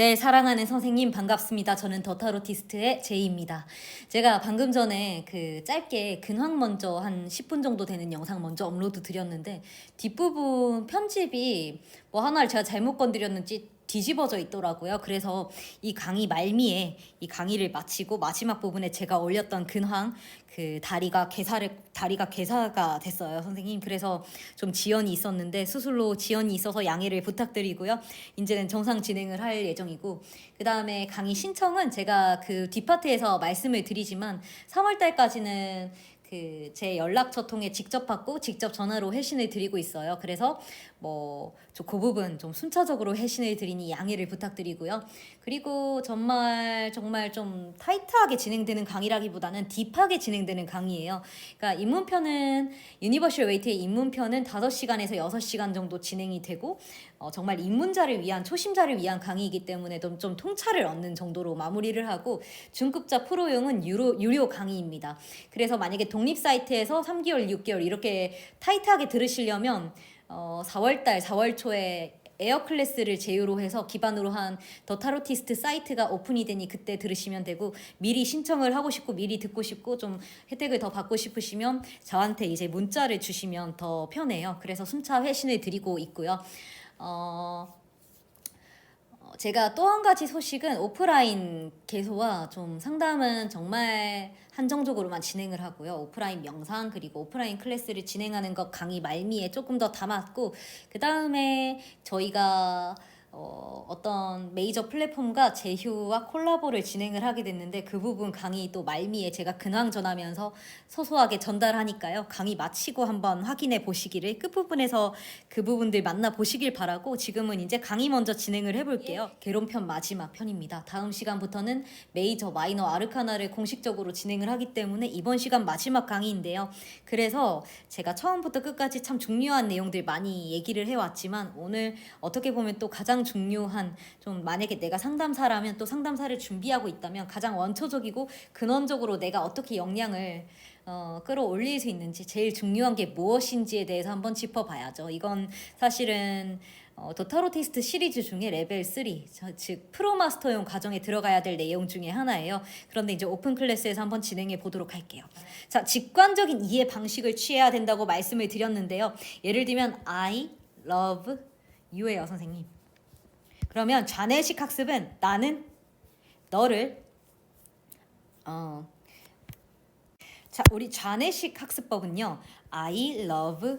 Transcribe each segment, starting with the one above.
네, 사랑하는 선생님 반갑습니다. 저는 더타로티스트의 제이입니다. 제가 방금 전에 그 짧게 근황 먼저 한 10분 정도 되는 영상 먼저 업로드 드렸는데 뒷부분 편집이 뭐 하나를 제가 잘못 건드렸는지 뒤집어져 있더라고요. 그래서 이 강의 말미에 이 강의를 마치고 마지막 부분에 제가 올렸던 근황 그 다리가 괴사가 됐어요, 선생님. 그래서 좀 지연이 있었는데 수술로 지연이 있어서 양해를 부탁드리고요. 이제는 정상 진행을 할 예정이고, 그 다음에 강의 신청은 제가 그 뒷파트에서 말씀을 드리지만 3월 달까지는 그 제 연락처 통해 직접 받고 직접 전화로 회신을 드리고 있어요. 그래서 뭐 그 부분 좀 순차적으로 회신을 드리니 양해를 부탁드리고요. 그리고 정말 좀 타이트하게 진행되는 강의라기보다는 딥하게 진행되는 강의예요. 그러니까 입문편은 유니버셜 웨이트의 입문편은 5시간에서 6시간 정도 진행이 되고 정말 입문자를 위한 초심자를 위한 강의이기 때문에 좀 통찰을 얻는 정도로 마무리를 하고, 중급자 프로용은 유료 강의입니다. 그래서 만약에 독립 사이트에서 3개월, 6개월 이렇게 타이트하게 들으시려면 4월 초에 에어 클래스를 제휴로 해서 기반으로 한 더 타로티스트 사이트가 오픈이 되니 그때 들으시면 되고, 미리 신청을 하고 싶고 미리 듣고 싶고 좀 혜택을 더 받고 싶으시면 저한테 이제 문자를 주시면 더 편해요. 그래서 순차 회신을 드리고 있고요. 제가 또 한 가지 소식은 오프라인 개소와 좀 상담은 정말 한정적으로만 진행을 하고요. 오프라인 명상 그리고 오프라인 클래스를 진행하는 것 강의 말미에 조금 더 담았고, 그 다음에 저희가 어떤 메이저 플랫폼과 제휴와 콜라보를 진행을 하게 됐는데, 그 부분 강의 또 말미에 제가 근황 전하면서 소소하게 전달하니까요. 강의 마치고 한번 확인해 보시기를, 끝부분에서 그 부분들 만나 보시길 바라고, 지금은 이제 강의 먼저 진행을 해볼게요. 개론편 마지막 편입니다. 다음 시간부터는 메이저 마이너 아르카나를 공식적으로 진행을 하기 때문에 이번 시간 마지막 강의인데요. 그래서 제가 처음부터 끝까지 참 중요한 내용들 많이 얘기를 해왔지만, 오늘 어떻게 보면 또 가장 중요한, 좀 만약에 내가 상담사라면 또 상담사를 준비하고 있다면 가장 원초적이고 근원적으로 내가 어떻게 역량을 끌어올릴 수 있는지, 제일 중요한 게 무엇인지에 대해서 한번 짚어봐야죠. 이건 사실은 더 타로티스트 시리즈 중에 레벨 3, 즉 프로마스터용 과정에 들어가야 될 내용 중에 하나예요. 그런데 이제 오픈 클래스에서 한번 진행해 보도록 할게요. 자, 직관적인 이해 방식을 취해야 된다고 말씀을 드렸는데요. 예를 들면 I love you예요, 선생님. 그러면 좌뇌식 학습은 나는 너를 자, 우리 좌뇌식 학습법은요, I love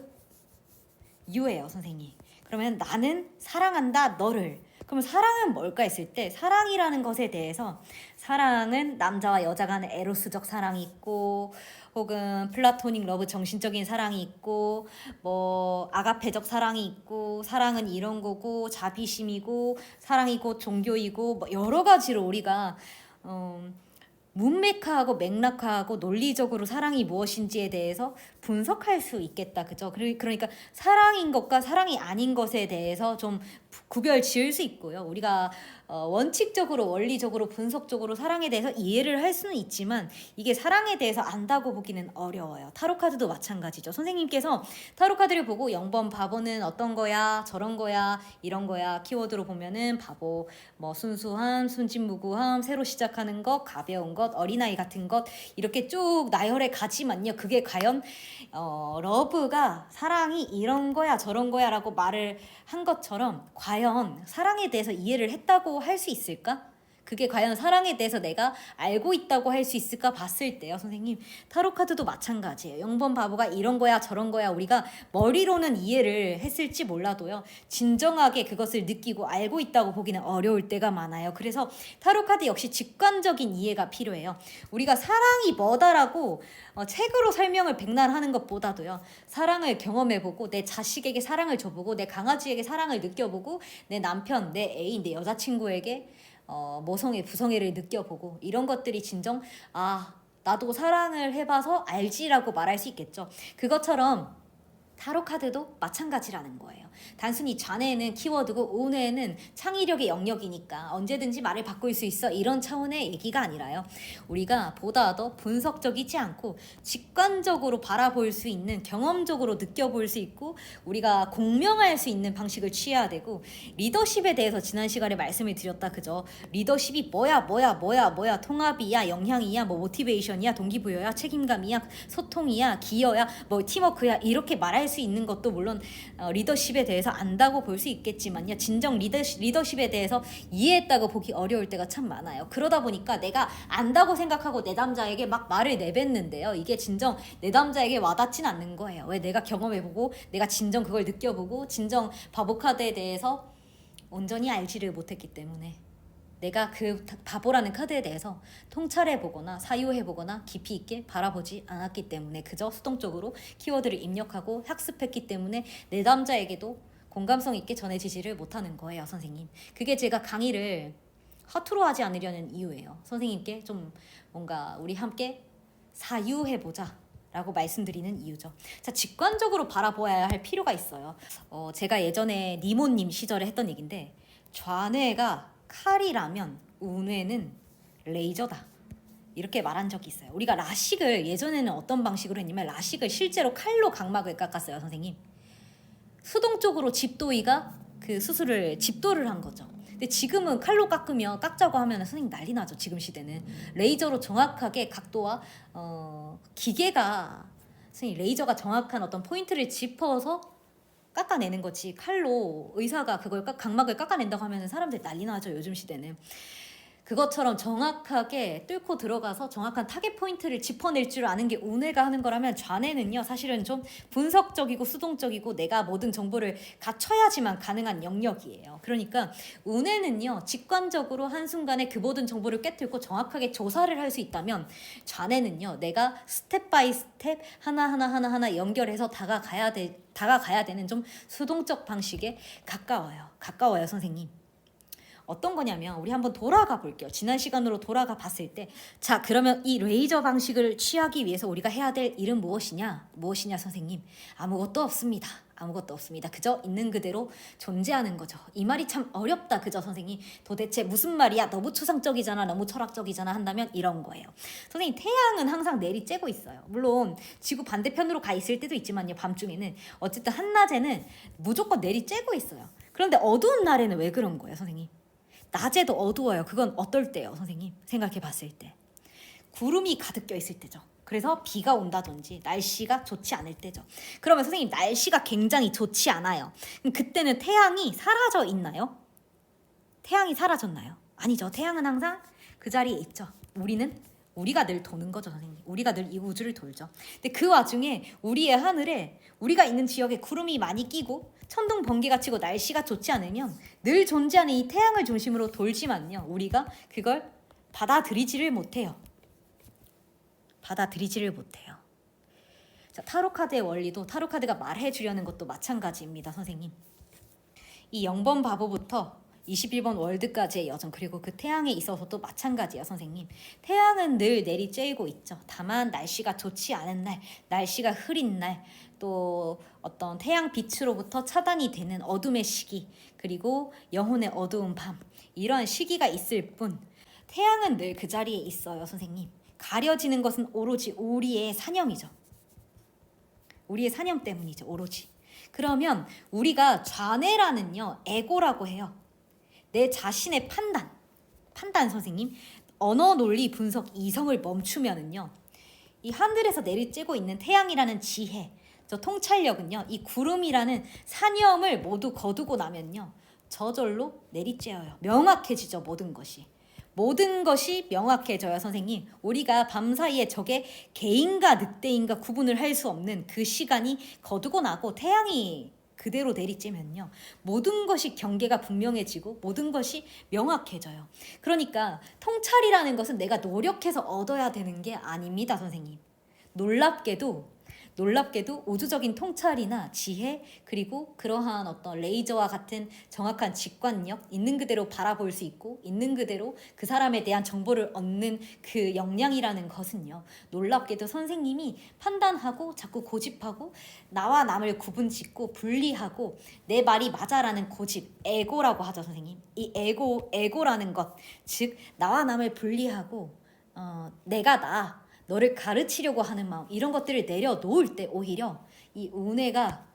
you예요, 선생님. 그러면 나는 사랑한다 너를. 그러면 사랑은 뭘까 했을 때, 사랑이라는 것에 대해서, 사랑은 남자와 여자 간의 에로스적 사랑이 있고, 혹은 플라토닉 러브 정신적인 사랑이 있고, 뭐 아가페적 사랑이 있고, 사랑은 이런 거고, 자비심이고, 사랑이 곧 종교이고, 뭐 여러 가지로 우리가 문맥화하고 맥락화하고 논리적으로 사랑이 무엇인지에 대해서 분석할 수 있겠다, 그죠? 그러니까 사랑인 것과 사랑이 아닌 것에 대해서 좀 구별 지을 수 있고요. 우리가 원칙적으로 원리적으로 분석적으로 사랑에 대해서 이해를 할 수는 있지만, 이게 사랑에 대해서 안다고 보기는 어려워요. 타로카드도 마찬가지죠. 선생님께서 타로카드를 보고 0번 바보는 어떤 거야, 저런 거야, 이런 거야 키워드로 보면은 바보, 뭐 순수함, 순진무구함, 새로 시작하는 것, 가벼운 것, 어린아이 같은 것, 이렇게 쭉 나열해 가지만요, 그게 과연 러브가, 사랑이 이런 거야 저런 거야 라고 말을 한 것처럼 과연 사랑에 대해서 이해를 했다고 할 수 있을까? 그게 과연 사랑에 대해서 내가 알고 있다고 할 수 있을까 봤을 때요, 선생님, 타로카드도 마찬가지예요. 0번 바보가 이런 거야 저런 거야 우리가 머리로는 이해를 했을지 몰라도요, 진정하게 그것을 느끼고 알고 있다고 보기는 어려울 때가 많아요. 그래서 타로카드 역시 직관적인 이해가 필요해요. 우리가 사랑이 뭐다라고 책으로 설명을 백날 하는 것보다도요, 사랑을 경험해보고, 내 자식에게 사랑을 줘보고, 내 강아지에게 사랑을 느껴보고, 내 남편, 내 애인, 내 여자친구에게 모성애, 부성애를 느껴보고, 이런 것들이 진정 나도 사랑을 해봐서 알지라고 말할 수 있겠죠. 그것처럼 타로 카드도 마찬가지라는 거예요. 단순히 좌뇌는 키워드고 우뇌는 창의력의 영역이니까 언제든지 말을 바꿀 수 있어 이런 차원의 얘기가 아니라요. 우리가 보다 더 분석적이지 않고 직관적으로 바라볼 수 있는, 경험적으로 느껴볼 수 있고 우리가 공명할 수 있는 방식을 취해야 되고, 리더십에 대해서 지난 시간에 말씀을 드렸다 그죠? 리더십이 뭐야 통합이야, 영향이야, 뭐 모티베이션이야, 동기부여야, 책임감이야, 소통이야, 기여야, 뭐 팀워크야, 이렇게 말할 수 있는 것도 물론 리더십에 대해서 안다고 볼 수 있겠지만요, 진정 리더십에 대해서 이해했다고 보기 어려울 때가 참 많아요. 그러다 보니까 내가 안다고 생각하고 내담자에게 막 말을 내뱉는데요, 이게 진정 내담자에게 와닿진 않는 거예요. 왜? 내가 경험해보고 내가 진정 그걸 느껴보고 진정 바보카드에 대해서 온전히 알지를 못했기 때문에, 내가 그 바보라는 카드에 대해서 통찰해보거나 사유해보거나 깊이 있게 바라보지 않았기 때문에 그저 수동적으로 키워드를 입력하고 학습했기 때문에 내담자에게도 공감성 있게 전해지지를 못하는 거예요, 선생님. 그게 제가 강의를 허투루 하지 않으려는 이유예요. 선생님께 좀 뭔가 우리 함께 사유해보자 라고 말씀드리는 이유죠. 자, 직관적으로 바라보아야 할 필요가 있어요. 제가 예전에 니모님 시절에 했던 얘기인데, 좌뇌가 칼이라면 우뇌는 레이저다, 이렇게 말한 적이 있어요. 우리가 라식을 예전에는 어떤 방식으로 했냐면, 라식을 실제로 칼로 각막을 깎았어요, 선생님. 수동적으로 집도이가 그 수술을 집도를 한 거죠. 근데 지금은 칼로 깎으면, 깎자고 하면 선생님 난리 나죠. 지금 시대는 레이저로 정확하게 각도와 기계가, 선생님 레이저가 정확한 어떤 포인트를 짚어서 깎아내는 거지, 칼로 의사가 그걸 각막을 깎아낸다고 하면 사람들 난리 나죠, 요즘 시대는. 그것처럼 정확하게 뚫고 들어가서 정확한 타겟 포인트를 짚어낼 줄 아는 게 우뇌가 하는 거라면, 좌뇌는요 사실은 좀 분석적이고 수동적이고 내가 모든 정보를 갖춰야지만 가능한 영역이에요. 그러니까 우뇌는요 직관적으로 한순간에 그 모든 정보를 꿰뚫고 정확하게 조사를 할 수 있다면, 좌뇌는요 내가 스텝 바이 스텝 하나하나 연결해서 다가가야 되는 좀 수동적 방식에 가까워요 선생님. 어떤 거냐면, 우리 한번 돌아가 볼게요. 지난 시간으로 돌아가 봤을 때, 자 그러면 이 레이저 방식을 취하기 위해서 우리가 해야 될 일은 무엇이냐 선생님? 아무것도 없습니다. 그저 있는 그대로 존재하는 거죠. 이 말이 참 어렵다 그죠 선생님? 도대체 무슨 말이야, 너무 초상적이잖아, 너무 철학적이잖아 한다면 이런 거예요. 선생님, 태양은 항상 내리쬐고 있어요. 물론 지구 반대편으로 가 있을 때도 있지만요, 밤중에는 어쨌든 한낮에는 무조건 내리쬐고 있어요. 그런데 어두운 날에는 왜 그런 거예요 선생님? 낮에도 어두워요. 그건 어떨 때요 선생님? 생각해 봤을 때 구름이 가득 껴 있을 때죠. 그래서 비가 온다든지 날씨가 좋지 않을 때죠. 그러면 선생님, 날씨가 굉장히 좋지 않아요. 그럼 그때는 태양이 사라져 있나요? 태양이 사라졌나요? 아니죠. 태양은 항상 그 자리에 있죠. 우리가 늘 도는 거죠 선생님. 우리가 늘 이 우주를 돌죠. 근데 그 와중에 우리의 하늘에, 우리가 있는 지역에 구름이 많이 끼고 천둥 번개가 치고 날씨가 좋지 않으면 늘 존재하는 이 태양을 중심으로 돌지만요, 우리가 그걸 받아들이지를 못해요. 자, 타로카드의 원리도, 타로카드가 말해주려는 것도 마찬가지입니다 선생님. 이 0번 바보부터 21번 월드까지의 여정, 그리고 그 태양에 있어서도 마찬가지예요 선생님. 태양은 늘 내리쬐고 있죠. 다만 날씨가 좋지 않은 날, 날씨가 흐린 날, 또 어떤 태양 빛으로부터 차단이 되는 어둠의 시기, 그리고 영혼의 어두운 밤, 이런 시기가 있을 뿐 태양은 늘 그 자리에 있어요 선생님. 가려지는 것은 오로지 우리의 사념이죠. 우리의 사념 때문이죠, 오로지. 그러면 우리가 좌뇌라는요 에고라고 해요. 내 자신의 판단 선생님, 언어 논리 분석 이성을 멈추면은요, 이 하늘에서 내리쬐고 있는 태양이라는 지혜, 저 통찰력은요, 이 구름이라는 사념을 모두 거두고 나면요 저절로 내리쬐어요. 명확해지죠. 모든 것이 명확해져요 선생님. 우리가 밤사이에 저게 개인과 늑대인가 구분을 할 수 없는 그 시간이 거두고 나고 태양이 그대로 내리쬐면요, 모든 것이 경계가 분명해지고 모든 것이 명확해져요. 그러니까 통찰이라는 것은 내가 노력해서 얻어야 되는 게 아닙니다 선생님. 놀랍게도 놀랍게도 우주적인 통찰이나 지혜, 그리고 그러한 어떤 레이저와 같은 정확한 직관력, 있는 그대로 바라볼 수 있고 있는 그대로 그 사람에 대한 정보를 얻는 그 역량이라는 것은요, 놀랍게도 선생님이 판단하고 자꾸 고집하고 나와 남을 구분짓고 분리하고 내 말이 맞아라는 고집, 에고라고 하죠 선생님. 이 에고라는 것, 즉 나와 남을 분리하고 내가 너를 가르치려고 하는 마음, 이런 것들을 내려놓을 때 오히려 이 운해가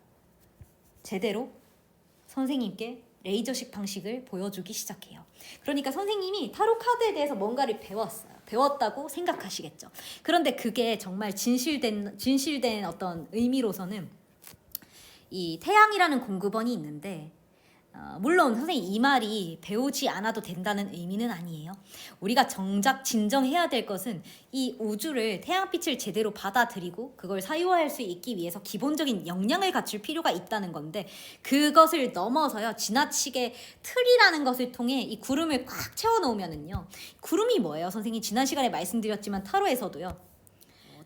제대로 선생님께 레이저식 방식을 보여주기 시작해요. 그러니까 선생님이 타로 카드에 대해서 뭔가를 배웠다고 생각하시겠죠. 그런데 그게 정말 진실된 어떤 의미로서는 이 태양이라는 공급원이 있는데, 물론 선생님 이 말이 배우지 않아도 된다는 의미는 아니에요. 우리가 정작 진정해야 될 것은 이 우주를, 태양빛을 제대로 받아들이고 그걸 사유할 수 있기 위해서 기본적인 역량을 갖출 필요가 있다는 건데, 그것을 넘어서요 지나치게 틀이라는 것을 통해 이 구름을 꽉 채워놓으면은요, 구름이 뭐예요? 선생님 지난 시간에 말씀드렸지만 타로에서도요,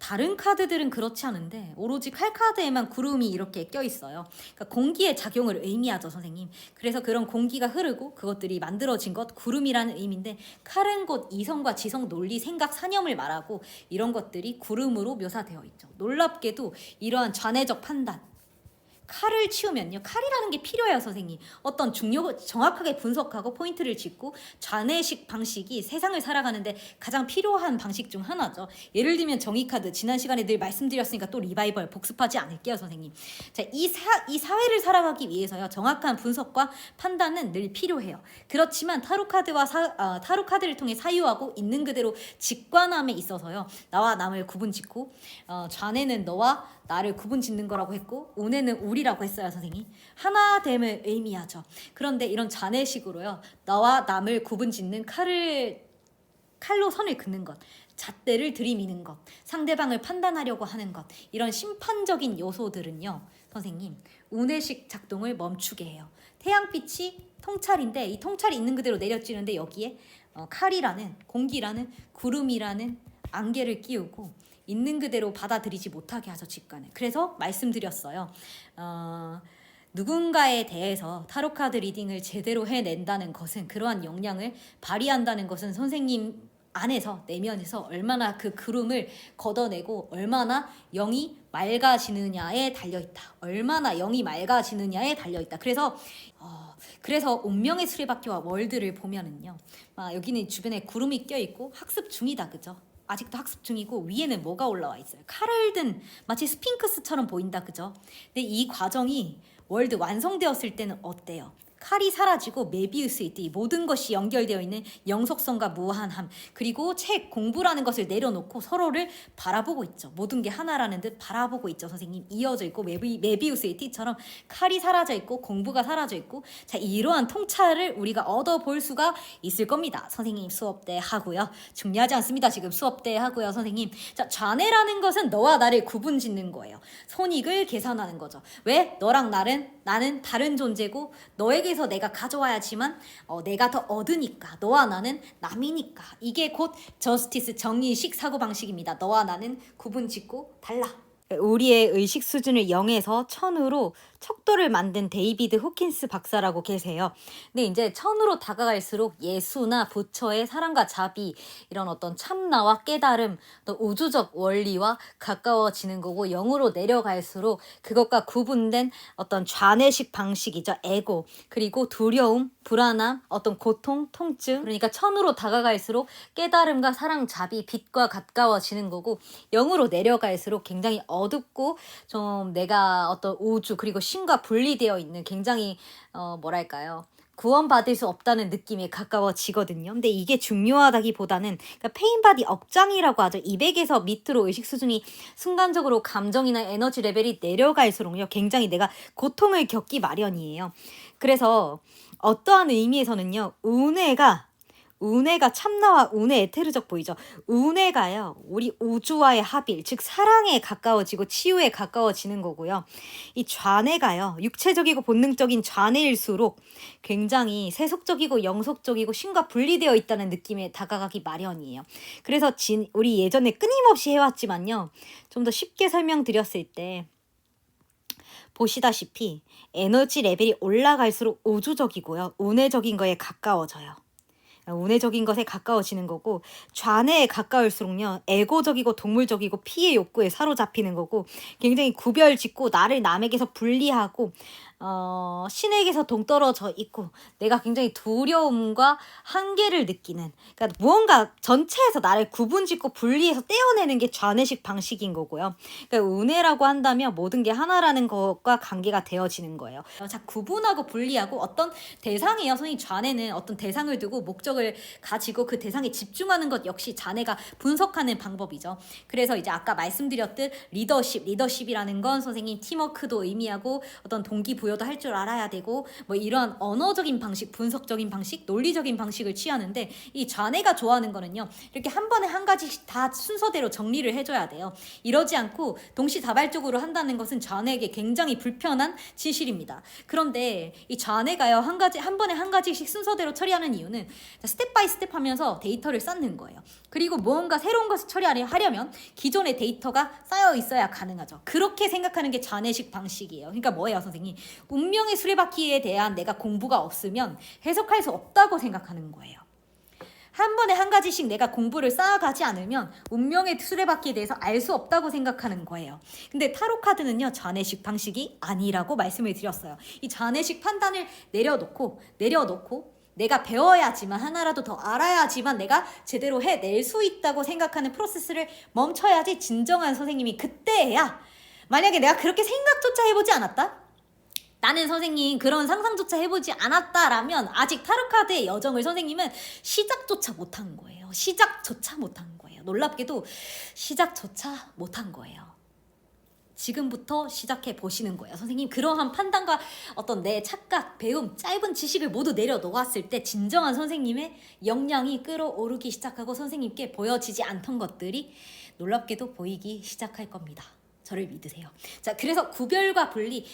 다른 카드들은 그렇지 않은데 오로지 칼 카드에만 구름이 이렇게 껴있어요. 그러니까 공기의 작용을 의미하죠 선생님. 그래서 그런 공기가 흐르고 그것들이 만들어진 것, 구름이라는 의미인데, 칼은 곧 이성과 지성, 논리, 생각, 사념을 말하고 이런 것들이 구름으로 묘사되어 있죠. 놀랍게도 이러한 좌뇌적 판단, 칼을 치우면요, 칼이라는 게 필요해요 선생님. 어떤 중력을 정확하게 분석하고 포인트를 짚고 좌뇌식 방식이 세상을 살아가는데 가장 필요한 방식 중 하나죠. 예를 들면 정의카드, 지난 시간에 늘 말씀드렸으니까 또 리바이벌 복습하지 않을게요 선생님. 자, 이 사회를 살아가기 위해서요, 정확한 분석과 판단은 늘 필요해요. 그렇지만 타로 카드를 통해 사유하고 있는 그대로 직관함에 있어서요, 나와 남을 구분짓고, 좌뇌는 너와 나를 구분짓는 거라고 했고, 운에는 우리라고 했어요 선생님. 하나됨을 의미하죠. 그런데 이런 좌뇌식으로요, 나와 남을 구분짓는 칼로 선을 긋는 것, 잣대를 들이미는 것, 상대방을 판단하려고 하는 것, 이런 심판적인 요소들은요 선생님, 운해식 작동을 멈추게 해요. 태양빛이 통찰인데 이 통찰이 있는 그대로 내려지는데 여기에 칼이라는, 공기라는, 구름이라는 안개를 끼우고 있는 그대로 받아들이지 못하게 하죠 직관을. 그래서 말씀드렸어요. 누군가에 대해서 타로카드 리딩을 제대로 해낸다는 것은, 그러한 역량을 발휘한다는 것은 선생님 안에서, 내면에서 얼마나 그 구름을 걷어내고 얼마나 영이 맑아지느냐에 달려있다. 얼마나 영이 맑아지느냐에 달려있다. 그래서 운명의 수레바퀴와 월드를 보면은요, 여기는 주변에 구름이 껴있고 학습 중이다, 그죠? 아직도 학습 중이고 위에는 뭐가 올라와 있어요? 칼을 든 마치 스핑크스처럼 보인다, 그죠? 근데 이 과정이 월드 완성되었을 때는 어때요? 칼이 사라지고 메비우스 있듯 이 모든 것이 연결되어 있는 영속성과 무한함, 그리고 책 공부라는 것을 내려놓고 서로를 바라보고 있죠. 모든 게 하나라는 듯 바라보고 있죠 선생님. 이어져 있고 메비우스의 띠처럼 칼이 사라져 있고 공부가 사라져 있고, 자, 이러한 통찰을 우리가 얻어볼 수가 있을 겁니다. 선생님 수업 때 하고요. 중요하지 않습니다. 지금 수업 때 하고요 선생님. 자, 좌뇌라는 것은 너와 나를 구분짓는 거예요. 손익을 계산하는 거죠. 왜? 너랑 나는 다른 존재고 너에게서 내가 가져와야지만 내가 더 얻으니까, 너와 나는 남이니까. 이게 곧 저스티스, 정의식 사고방식입니다. 너와 나는 구분짓고 달라. 우리의 의식 수준을 0에서 1000으로 척도를 만든 데이비드 호킨스 박사라고 계세요. 근데 이제 1000으로 다가갈수록 예수나 부처의 사랑과 자비, 이런 어떤 참나와 깨달음, 또 우주적 원리와 가까워지는 거고, 0으로 내려갈수록 그것과 구분된 어떤 좌뇌식 방식이죠. 에고, 그리고 두려움, 불안함, 어떤 고통, 통증. 그러니까 1000으로 다가갈수록 깨달음과 사랑, 자비, 빛과 가까워지는 거고, 0으로 내려갈수록 굉장히 어둡고 좀 내가 어떤 우주 그리고 신과 분리되어 있는, 굉장히 뭐랄까요, 구원받을 수 없다는 느낌에 가까워지거든요. 근데 이게 중요하다기보다는, 그러니까 페인바디 억장이라고 하죠. 200에서 밑으로 의식 수준이 순간적으로 감정이나 에너지 레벨이 내려갈수록요, 굉장히 내가 고통을 겪기 마련이에요. 그래서 어떠한 의미에서는요, 운해가 운해가 참나와 운해 에테르적 보이죠. 운해가요. 우리 우주와의 합일, 즉 사랑에 가까워지고 치유에 가까워지는 거고요. 이 좌뇌가요. 육체적이고 본능적인 좌뇌일수록 굉장히 세속적이고 영속적이고 신과 분리되어 있다는 느낌에 다가가기 마련이에요. 그래서 우리 예전에 끊임없이 해왔지만요. 좀 더 쉽게 설명드렸을 때 보시다시피 에너지 레벨이 올라갈수록 우주적이고요. 운해적인 거에 가까워져요. 운해적인 것에 가까워지는 거고, 좌뇌에 가까울수록요 에고적이고 동물적이고 피해 욕구에 사로잡히는 거고, 굉장히 구별짓고 나를 남에게서 분리하고 신에게서 동떨어져 있고, 내가 굉장히 두려움과 한계를 느끼는, 그러니까 무언가 전체에서 나를 구분짓고 분리해서 떼어내는 게 좌뇌식 방식인 거고요. 그러니까 운해라고 한다면 모든 게 하나라는 것과 관계가 되어지는 거예요. 자, 구분하고 분리하고 어떤 대상이에요. 선생님, 좌뇌는 어떤 대상을 두고 목적을 가지고 그 대상에 집중하는 것 역시 좌뇌가 분석하는 방법이죠. 그래서 이제 아까 말씀드렸듯 리더십이라는 건 선생님 팀워크도 의미하고 어떤 동기부여도 할 줄 알아야 되고, 뭐 이런 언어적인 방식, 분석적인 방식, 논리적인 방식을 취하는데, 이 좌뇌가 좋아하는 거는요, 이렇게 한 번에 한 가지씩 다 순서대로 정리를 해줘야 돼요. 이러지 않고 동시다발적으로 한다는 것은 좌뇌에게 굉장히 불편한 진실입니다. 그런데 이 좌뇌가요, 한 번에 한 가지씩 순서대로 처리하는 이유는 스텝 바이 스텝 하면서 데이터를 쌓는 거예요. 그리고 무언가 새로운 것을 처리하려면 기존의 데이터가 쌓여 있어야 가능하죠. 그렇게 생각하는 게 좌뇌식 방식이에요. 그러니까 뭐예요, 선생님? 운명의 수레바퀴에 대한 내가 공부가 없으면 해석할 수 없다고 생각하는 거예요. 한 번에 한 가지씩 내가 공부를 쌓아가지 않으면 운명의 수레바퀴에 대해서 알 수 없다고 생각하는 거예요. 근데 타로 카드는요, 좌뇌식 방식이 아니라고 말씀을 드렸어요. 이 좌뇌식 판단을 내려놓고 내가 배워야지만, 하나라도 더 알아야지만 내가 제대로 해낼 수 있다고 생각하는 프로세스를 멈춰야지 진정한 선생님이 그때야. 만약에 내가 그렇게 생각조차 해보지 않았다? 나는 선생님 그런 상상조차 해보지 않았다라면 아직 타로카드의 여정을 선생님은 시작조차 못한 거예요. 시작조차 못한 거예요. 놀랍게도 시작조차 못한 거예요. 지금부터 시작해 보시는 거예요. 선생님, 그러한 판단과 어떤 내 착각, 배움, 짧은 지식을 모두 내려놓았을 때 진정한 선생님의 역량이 끌어오르기 시작하고 선생님께 보여지지 않던 것들이 놀랍게도 보이기 시작할 겁니다. 저를 믿으세요. 자, 그래서 구별과 분리,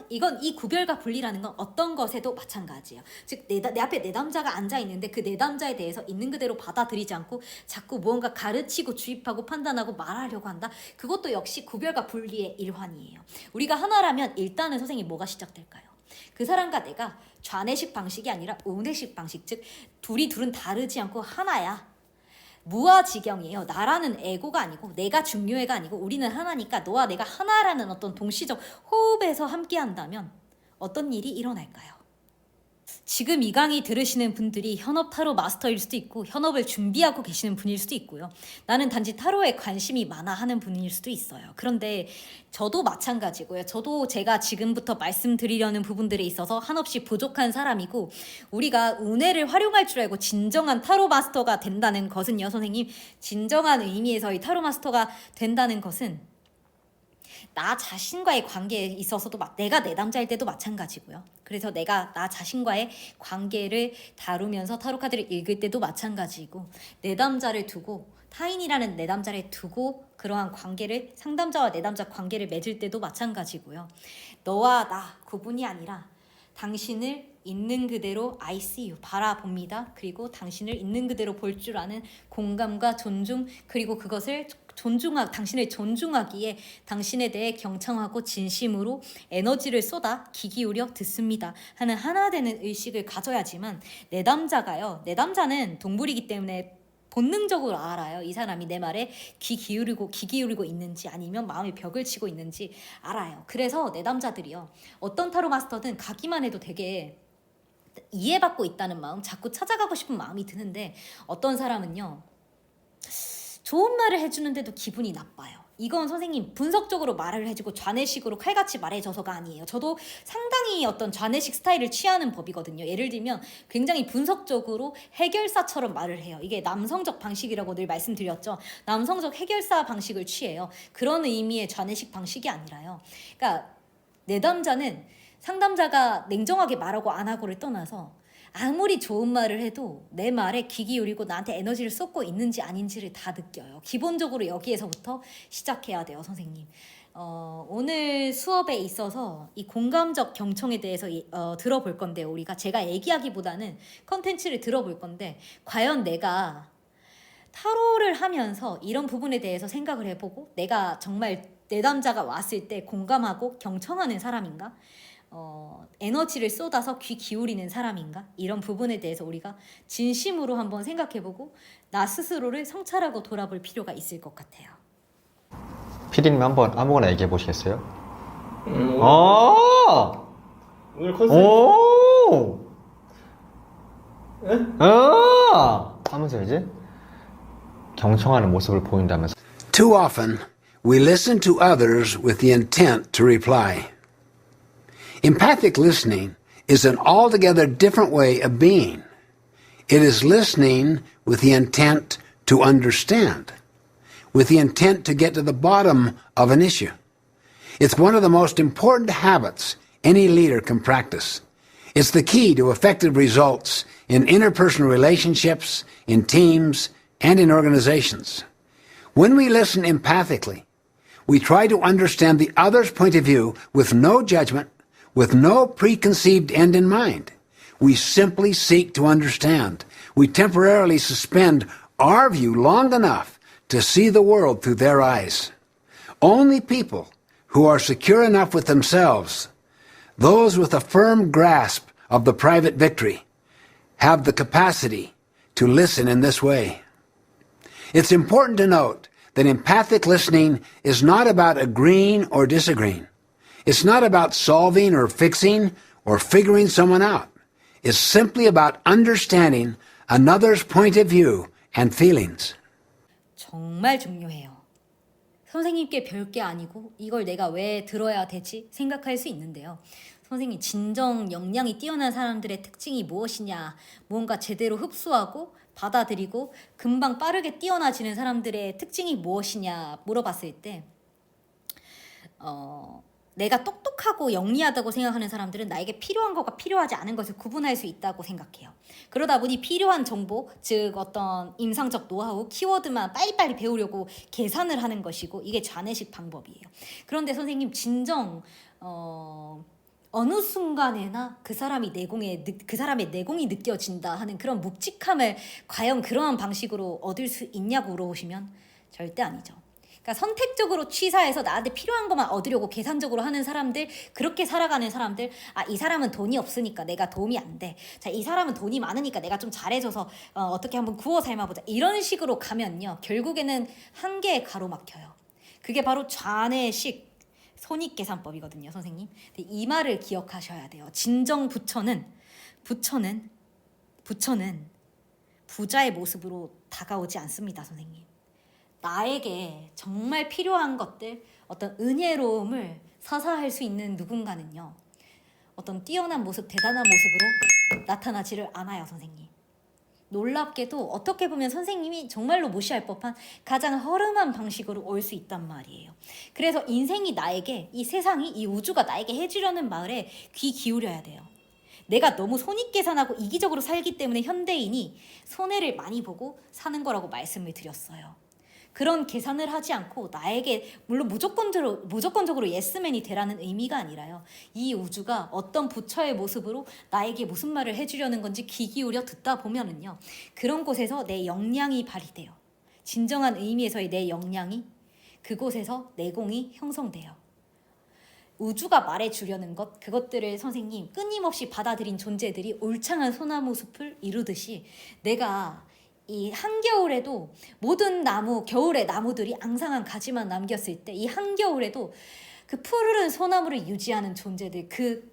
이 구별과 분리라는 건 어떤 것에도 마찬가지예요. 즉, 내 앞에 내담자가 앉아 있는데 그 내담자에 대해서 있는 그대로 받아들이지 않고 자꾸 무언가 가르치고 주입하고 판단하고 말하려고 한다. 그것도 역시 구별과 분리의 일환이에요. 우리가 하나라면 일단은 선생님 뭐가 시작될까요? 그 사람과 내가 좌뇌식 방식이 아니라 우뇌식 방식, 즉 둘은 다르지 않고 하나야. 무아지경이에요. 나라는 에고가 아니고 내가 중요해가 아니고 우리는 하나니까 너와 내가 하나라는 어떤 동시적 호흡에서 함께 한다면 어떤 일이 일어날까요? 지금 이 강의 들으시는 분들이 현업 타로 마스터일 수도 있고 현업을 준비하고 계시는 분일 수도 있고요. 나는 단지 타로에 관심이 많아 하는 분일 수도 있어요. 그런데 저도 마찬가지고요. 저도 제가 지금부터 말씀드리려는 부분들에 있어서 한없이 부족한 사람이고, 우리가 운해를 활용할 줄 알고 진정한 타로 마스터가 된다는 것은요, 선생님, 진정한 의미에서의 타로 마스터가 된다는 것은 나 자신과의 관계에 있어서도 내가 내담자일 때도 마찬가지고요. 그래서 내가 나 자신과의 관계를 다루면서 타로 카드를 읽을 때도 마찬가지고, 내담자를 두고 타인이라는 내담자를 두고 그러한 관계를, 상담자와 내담자 관계를 맺을 때도 마찬가지고요. 너와 나 구분이 아니라 당신을 있는 그대로 I see you 바라봅니다. 그리고 당신을 있는 그대로 볼 줄 아는 공감과 존중, 그리고 그것을 당신을 존중하기에 당신에 대해 경청하고 진심으로 에너지를 쏟아 귀 기울여 듣습니다 하는 하나 되는 의식을 가져야지만, 내담자는 동물이기 때문에 본능적으로 알아요. 이 사람이 내 말에 귀 기울이고 있는지 아니면 마음에 벽을 치고 있는지 알아요. 그래서 내담자들이요, 어떤 타로 마스터든 가기만 해도 되게 이해받고 있다는 마음, 자꾸 찾아가고 싶은 마음이 드는데, 어떤 사람은요 좋은 말을 해주는데도 기분이 나빠요. 이건 선생님 분석적으로 말을 해주고 좌뇌식으로 칼같이 말해줘서가 아니에요. 저도 상당히 어떤 좌뇌식 스타일을 취하는 법이거든요. 예를 들면 굉장히 분석적으로 해결사처럼 말을 해요. 이게 남성적 방식이라고 늘 말씀드렸죠. 남성적 해결사 방식을 취해요. 그런 의미의 좌뇌식 방식이 아니라요. 그러니까 내담자는 상담자가 냉정하게 말하고 안 하고를 떠나서 아무리 좋은 말을 해도 내 말에 귀 기울이고 나한테 에너지를 쏟고 있는지 아닌지를 다 느껴요. 기본적으로 여기에서부터 시작해야 돼요, 선생님. 오늘 수업에 있어서 이 공감적 경청에 대해서 들어볼 건데요. 우리가 제가 얘기하기보다는 컨텐츠를 들어볼 건데 과연 내가 타로를 하면서 이런 부분에 대해서 생각을 해보고 내가 정말 내담자가 왔을 때 공감하고 경청하는 사람인가? 에너지를 쏟아서 귀 기울이는 사람인가? 이런 부분에 대해서 우리가 진심으로 한번 생각해보고 나 스스로를 성찰하고 돌아볼 필요가 있을 것 같아요. 피디님 한번 아무거나 얘기해 보시겠어요? 오늘 컨셉 오! 예? 하면서 이제 경청하는 모습을 보인다면서. Too often, we listen to others with the intent to reply. Empathic listening is an altogether different way of being. It is listening with the intent to understand, with the intent to get to the bottom of an issue. It's one of the most important habits any leader can practice. It's the key to effective results in interpersonal relationships, in teams, and in organizations. When we listen empathically, we try to understand the other's point of view with no judgment, with no preconceived end in mind. We simply seek to understand. We temporarily suspend our view long enough to see the world through their eyes. Only people who are secure enough with themselves, those with a firm grasp of the private victory, have the capacity to listen in this way. It's important to note that empathic listening is not about agreeing or disagreeing. It's not about solving or fixing or figuring someone out. It's simply about understanding another's point of view and feelings. 정말 중요해요. 선생님께 별 게 아니고 이걸 내가 왜 들어야 되지 생각할 수 있는데요. 선생님, 진정 역량이 뛰어난 사람들의 특징이 무엇이냐, 무언가 제대로 흡수하고 받아들이고 금방 빠르게 뛰어나지는 사람들의 특징이 무엇이냐 물어봤을 때 내가 똑똑하고 영리하다고 생각하는 사람들은 나에게 필요한 것과 필요하지 않은 것을 구분할 수 있다고 생각해요. 그러다 보니 필요한 정보, 즉 어떤 임상적 노하우, 키워드만 빨리빨리 배우려고 계산을 하는 것이고 이게 좌뇌식 방법이에요. 그런데 선생님, 진정 어느 순간에나 그 사람의 내공이 느껴진다 하는 그런 묵직함을 과연 그러한 방식으로 얻을 수 있냐고 물어보시면 절대 아니죠. 그러니까 선택적으로 취사해서 나한테 필요한 것만 얻으려고 계산적으로 하는 사람들, 그렇게 살아가는 사람들, 이 사람은 돈이 없으니까 내가 도움이 안 돼. 자, 이 사람은 돈이 많으니까 내가 좀 잘해줘서 어떻게 한번 구워 삶아보자. 이런 식으로 가면요, 결국에는 한계에 가로막혀요. 그게 바로 좌뇌식 손익계산법이거든요, 선생님. 근데 이 말을 기억하셔야 돼요. 진정 부처는 부자의 모습으로 다가오지 않습니다, 선생님. 나에게 정말 필요한 것들, 어떤 은혜로움을 사사할 수 있는 누군가는요, 어떤 뛰어난 모습, 대단한 모습으로 나타나지를 않아요, 선생님. 놀랍게도 어떻게 보면 선생님이 정말로 무시할 법한 가장 허름한 방식으로 올 수 있단 말이에요. 그래서 인생이 나에게, 이 세상이, 이 우주가 나에게 해주려는 말에 귀 기울여야 돼요. 내가 너무 손익계산하고 이기적으로 살기 때문에 현대인이 손해를 많이 보고 사는 거라고 말씀을 드렸어요. 그런 계산을 하지 않고 나에게, 물론 무조건적으로 예스맨이 되라는 의미가 아니라요, 이 우주가 어떤 부처의 모습으로 나에게 무슨 말을 해주려는 건지 귀 기울여 듣다 보면은요, 그런 곳에서 내 역량이 발휘돼요. 진정한 의미에서의 내 역량이, 그곳에서 내공이 형성돼요. 우주가 말해주려는 것, 그것들을 선생님 끊임없이 받아들인 존재들이 울창한 소나무 숲을 이루듯이, 내가 이 한겨울에도 모든 겨울의 나무들이 앙상한 가지만 남겼을 때 이 한겨울에도 그 푸르른 소나무를 유지하는 존재들, 그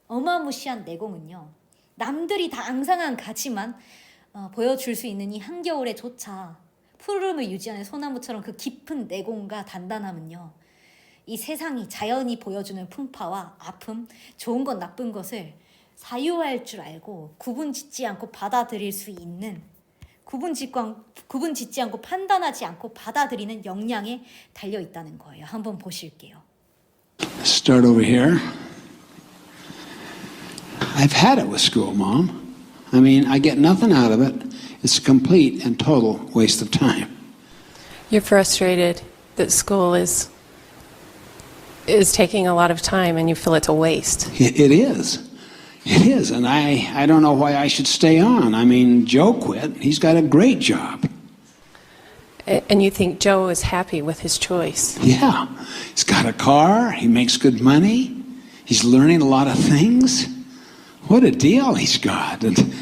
어마무시한 내공은요, 남들이 다 앙상한 가지만 보여줄 수 있는 이 한겨울에조차 푸르름을 유지하는 소나무처럼 그 깊은 내공과 단단함은요, 이 세상이, 자연이 보여주는 풍파와 아픔, 좋은 것 나쁜 것을 사유할 줄 알고 구분짓지 않고 받아들일 수 있는, 구분짓지 않고 판단하지 않고 받아들이는 역량에 달려 있다는 거예요. 한번 보실게요. Start over here. I've had it with school, Mom. I mean, I get nothing out of it. It's a complete and total waste of time. You're frustrated that school is taking a lot of time and you feel it's a waste. It is. It is, and I don't know why I should stay on. I mean, Joe quit. He's got a great job. And you think Joe is happy with his choice. Yeah, he's got a car, he makes good money, he's learning a lot of things. What a deal he's got. And,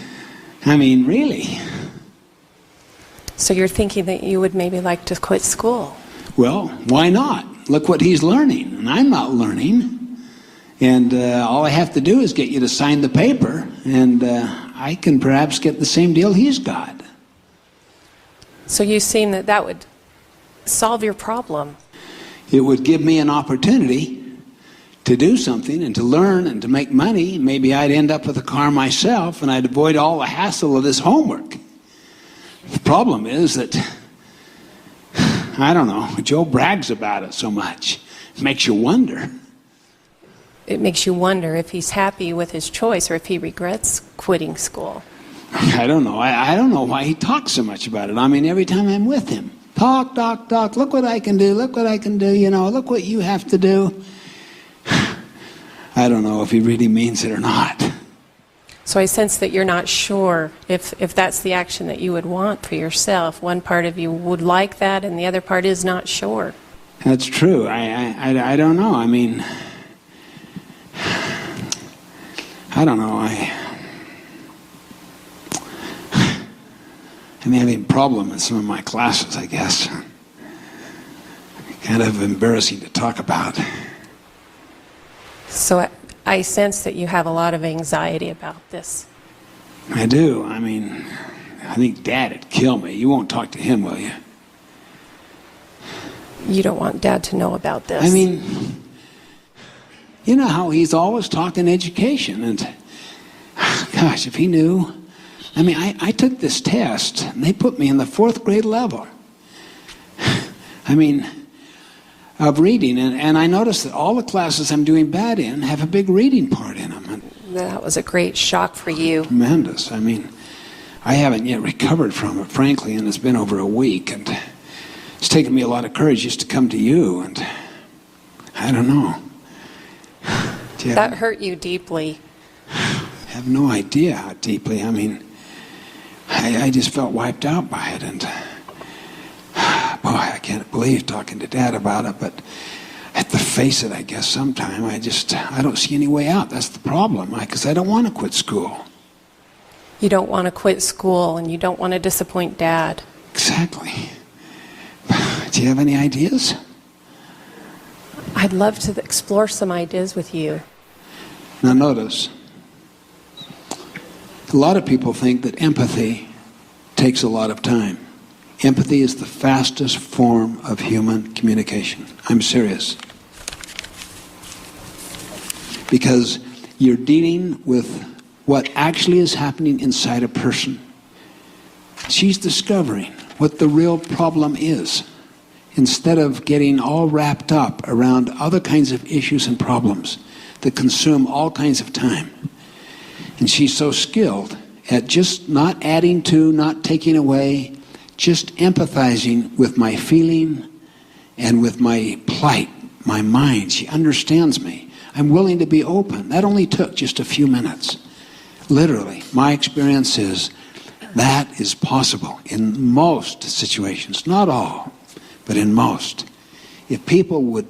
I mean, really. So you're thinking that you would maybe like to quit school. Well, why not? Look what he's learning, and I'm not learning. And all I have to do is get you to sign the paper, and I can perhaps get the same deal he's got. So you seem that would solve your problem. It would give me an opportunity to do something and to learn and to make money. Maybe I'd end up with a car myself, and I'd avoid all the hassle of this homework. The problem is that, I don't know, Joe brags about it so much. It makes you wonder. It makes you wonder if he's happy with his choice or if he regrets quitting school. I don't know. I don't know why he talks so much about it. I mean, every time I'm with him, talk, look what I can do, look what I can do, look what you have to do. I don't know if he really means it or not. So I sense that you're not sure if that's the action that you would want for yourself. One part of you would like that, and the other part is not sure. That's true. I don't know. I mean, I don't know. I'm having a problem in some of my classes, I guess. Kind of embarrassing to talk about. So I sense that you have a lot of anxiety about this. I do. I mean, I think Dad would kill me. You won't talk to him, will you? You don't want Dad to know about this. I mean, you know how he's always talking education, and gosh, if he knew. I mean, I took this test, and they put me in the 4th grade level. I mean, of reading, and I noticed that all the classes I'm doing bad in have a big reading part in them. That was a great shock for you. Tremendous. I mean, I haven't yet recovered from it, frankly, and it's been over a week, and it's taken me a lot of courage just to come to you, and I don't know. That hurt you deeply. I have no idea how deeply. I mean, I just felt wiped out by it, and boy, I can't believe talking to Dad about it, but I have to face it, I guess, sometime. I don't see any way out. That's the problem, because I don't want to quit school. You don't want to quit school, and you don't want to disappoint Dad. Exactly. Do you have any ideas? I'd love to explore some ideas with you. Now notice, a lot of people think that empathy takes a lot of time. Empathy is the fastest form of human communication. I'm serious. Because you're dealing with what actually is happening inside a person. She's discovering what the real problem is, instead of getting all wrapped up around other kinds of issues and problems that consume all kinds of time. And she's so skilled at just not adding to, not taking away, just empathizing with my feeling and with my plight, my mind. She understands me. I'm willing to be open. That only took just a few minutes. Literally, my experience is that is possible in most situations, not all, but in most. If people would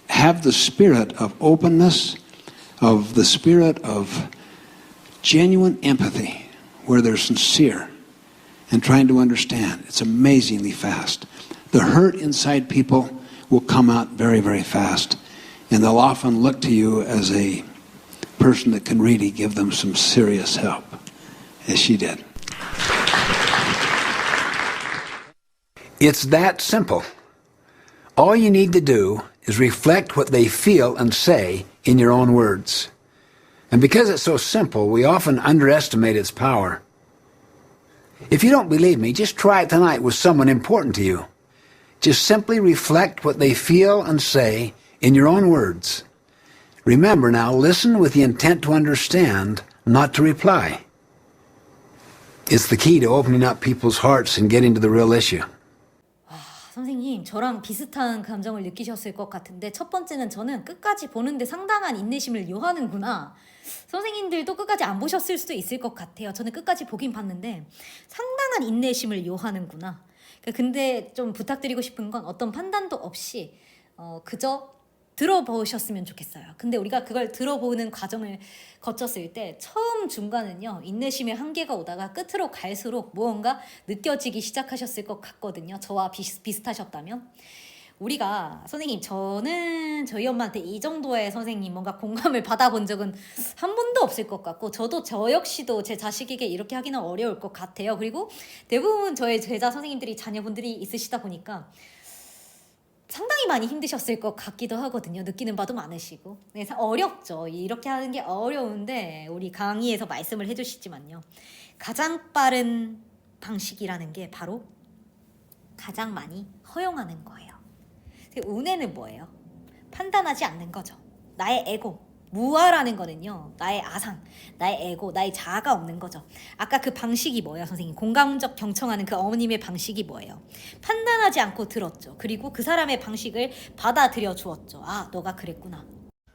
have the spirit of openness, of the spirit of genuine empathy, where they're sincere and trying to understand, it's amazingly fast. The hurt inside people will come out very, very fast, and they'll often look to you as a person that can really give them some serious help, as she did. It's that simple. All you need to do is reflect what they feel and say in your own words. And because it's so simple, we often underestimate its power. If you don't believe me, just try it tonight with someone important to you. Just simply reflect what they feel and say in your own words. Remember now, listen with the intent to understand, not to reply. It's the key to opening up people's hearts and getting to the real issue. 선생님, 저랑 비슷한 감정을 느끼셨을 것 같은데 첫 번째는 저는 끝까지 보는데 상당한 인내심을 요하는구나. 선생님들도 끝까지 안 보셨을 수도 있을 것 같아요. 저는 끝까지 보긴 봤는데 상당한 인내심을 요하는구나. 근데 좀 부탁드리고 싶은 건 어떤 판단도 없이 그저 들어보셨으면 좋겠어요. 근데 우리가 그걸 들어보는 과정을 거쳤을 때 처음 중간은요, 인내심의 한계가 오다가 끝으로 갈수록 무언가 느껴지기 시작하셨을 것 같거든요. 저와 비슷하셨다면. 우리가 선생님, 저는 저희 엄마한테 이 정도의 선생님 뭔가 공감을 받아본 적은 한 번도 없을 것 같고, 저도 저 역시도 제 자식에게 이렇게 하기는 어려울 것 같아요. 그리고 대부분 저의 제자 선생님들이 자녀분들이 있으시다 보니까 상당히 많이 힘드셨을 것 같기도 하거든요. 느끼는 바도 많으시고. 그래서 어렵죠. 이렇게 하는 게 어려운데 우리 강의에서 말씀을 해주시지만요. 가장 빠른 방식이라는 게 바로 가장 많이 허용하는 거예요. 운해는 뭐예요? 판단하지 않는 거죠. 나의 에고. 무아라는 거는요, 나의 아상, 나의 에고, 나의 자아가 없는 거죠. 아까 그 방식이 뭐예요, 선생님? 공감적 경청하는 그 어머님의 방식이 뭐예요? 판단하지 않고 들었죠. 그리고 그 사람의 방식을 받아들여 주었죠. 아, 너가 그랬구나.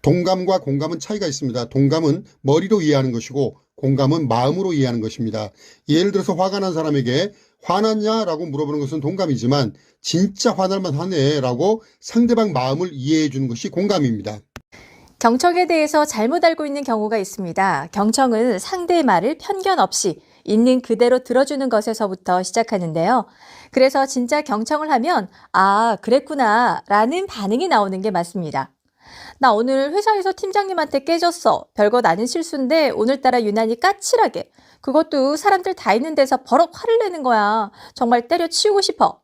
동감과 공감은 차이가 있습니다. 동감은 머리로 이해하는 것이고 공감은 마음으로 이해하는 것입니다. 예를 들어서 화가 난 사람에게 화났냐라고 물어보는 것은 동감이지만 진짜 화날만 하네라고 상대방 마음을 이해해 주는 것이 공감입니다. 경청에 대해서 잘못 알고 있는 경우가 있습니다. 경청은 상대의 말을 편견 없이 있는 그대로 들어주는 것에서부터 시작하는데요. 그래서 진짜 경청을 하면 아, 그랬구나 라는 반응이 나오는 게 맞습니다. 나 오늘 회사에서 팀장님한테 깨졌어. 별것 아닌 실수인데 오늘따라 유난히 까칠하게. 그것도 사람들 다 있는 데서 버럭 화를 내는 거야. 정말 때려치우고 싶어.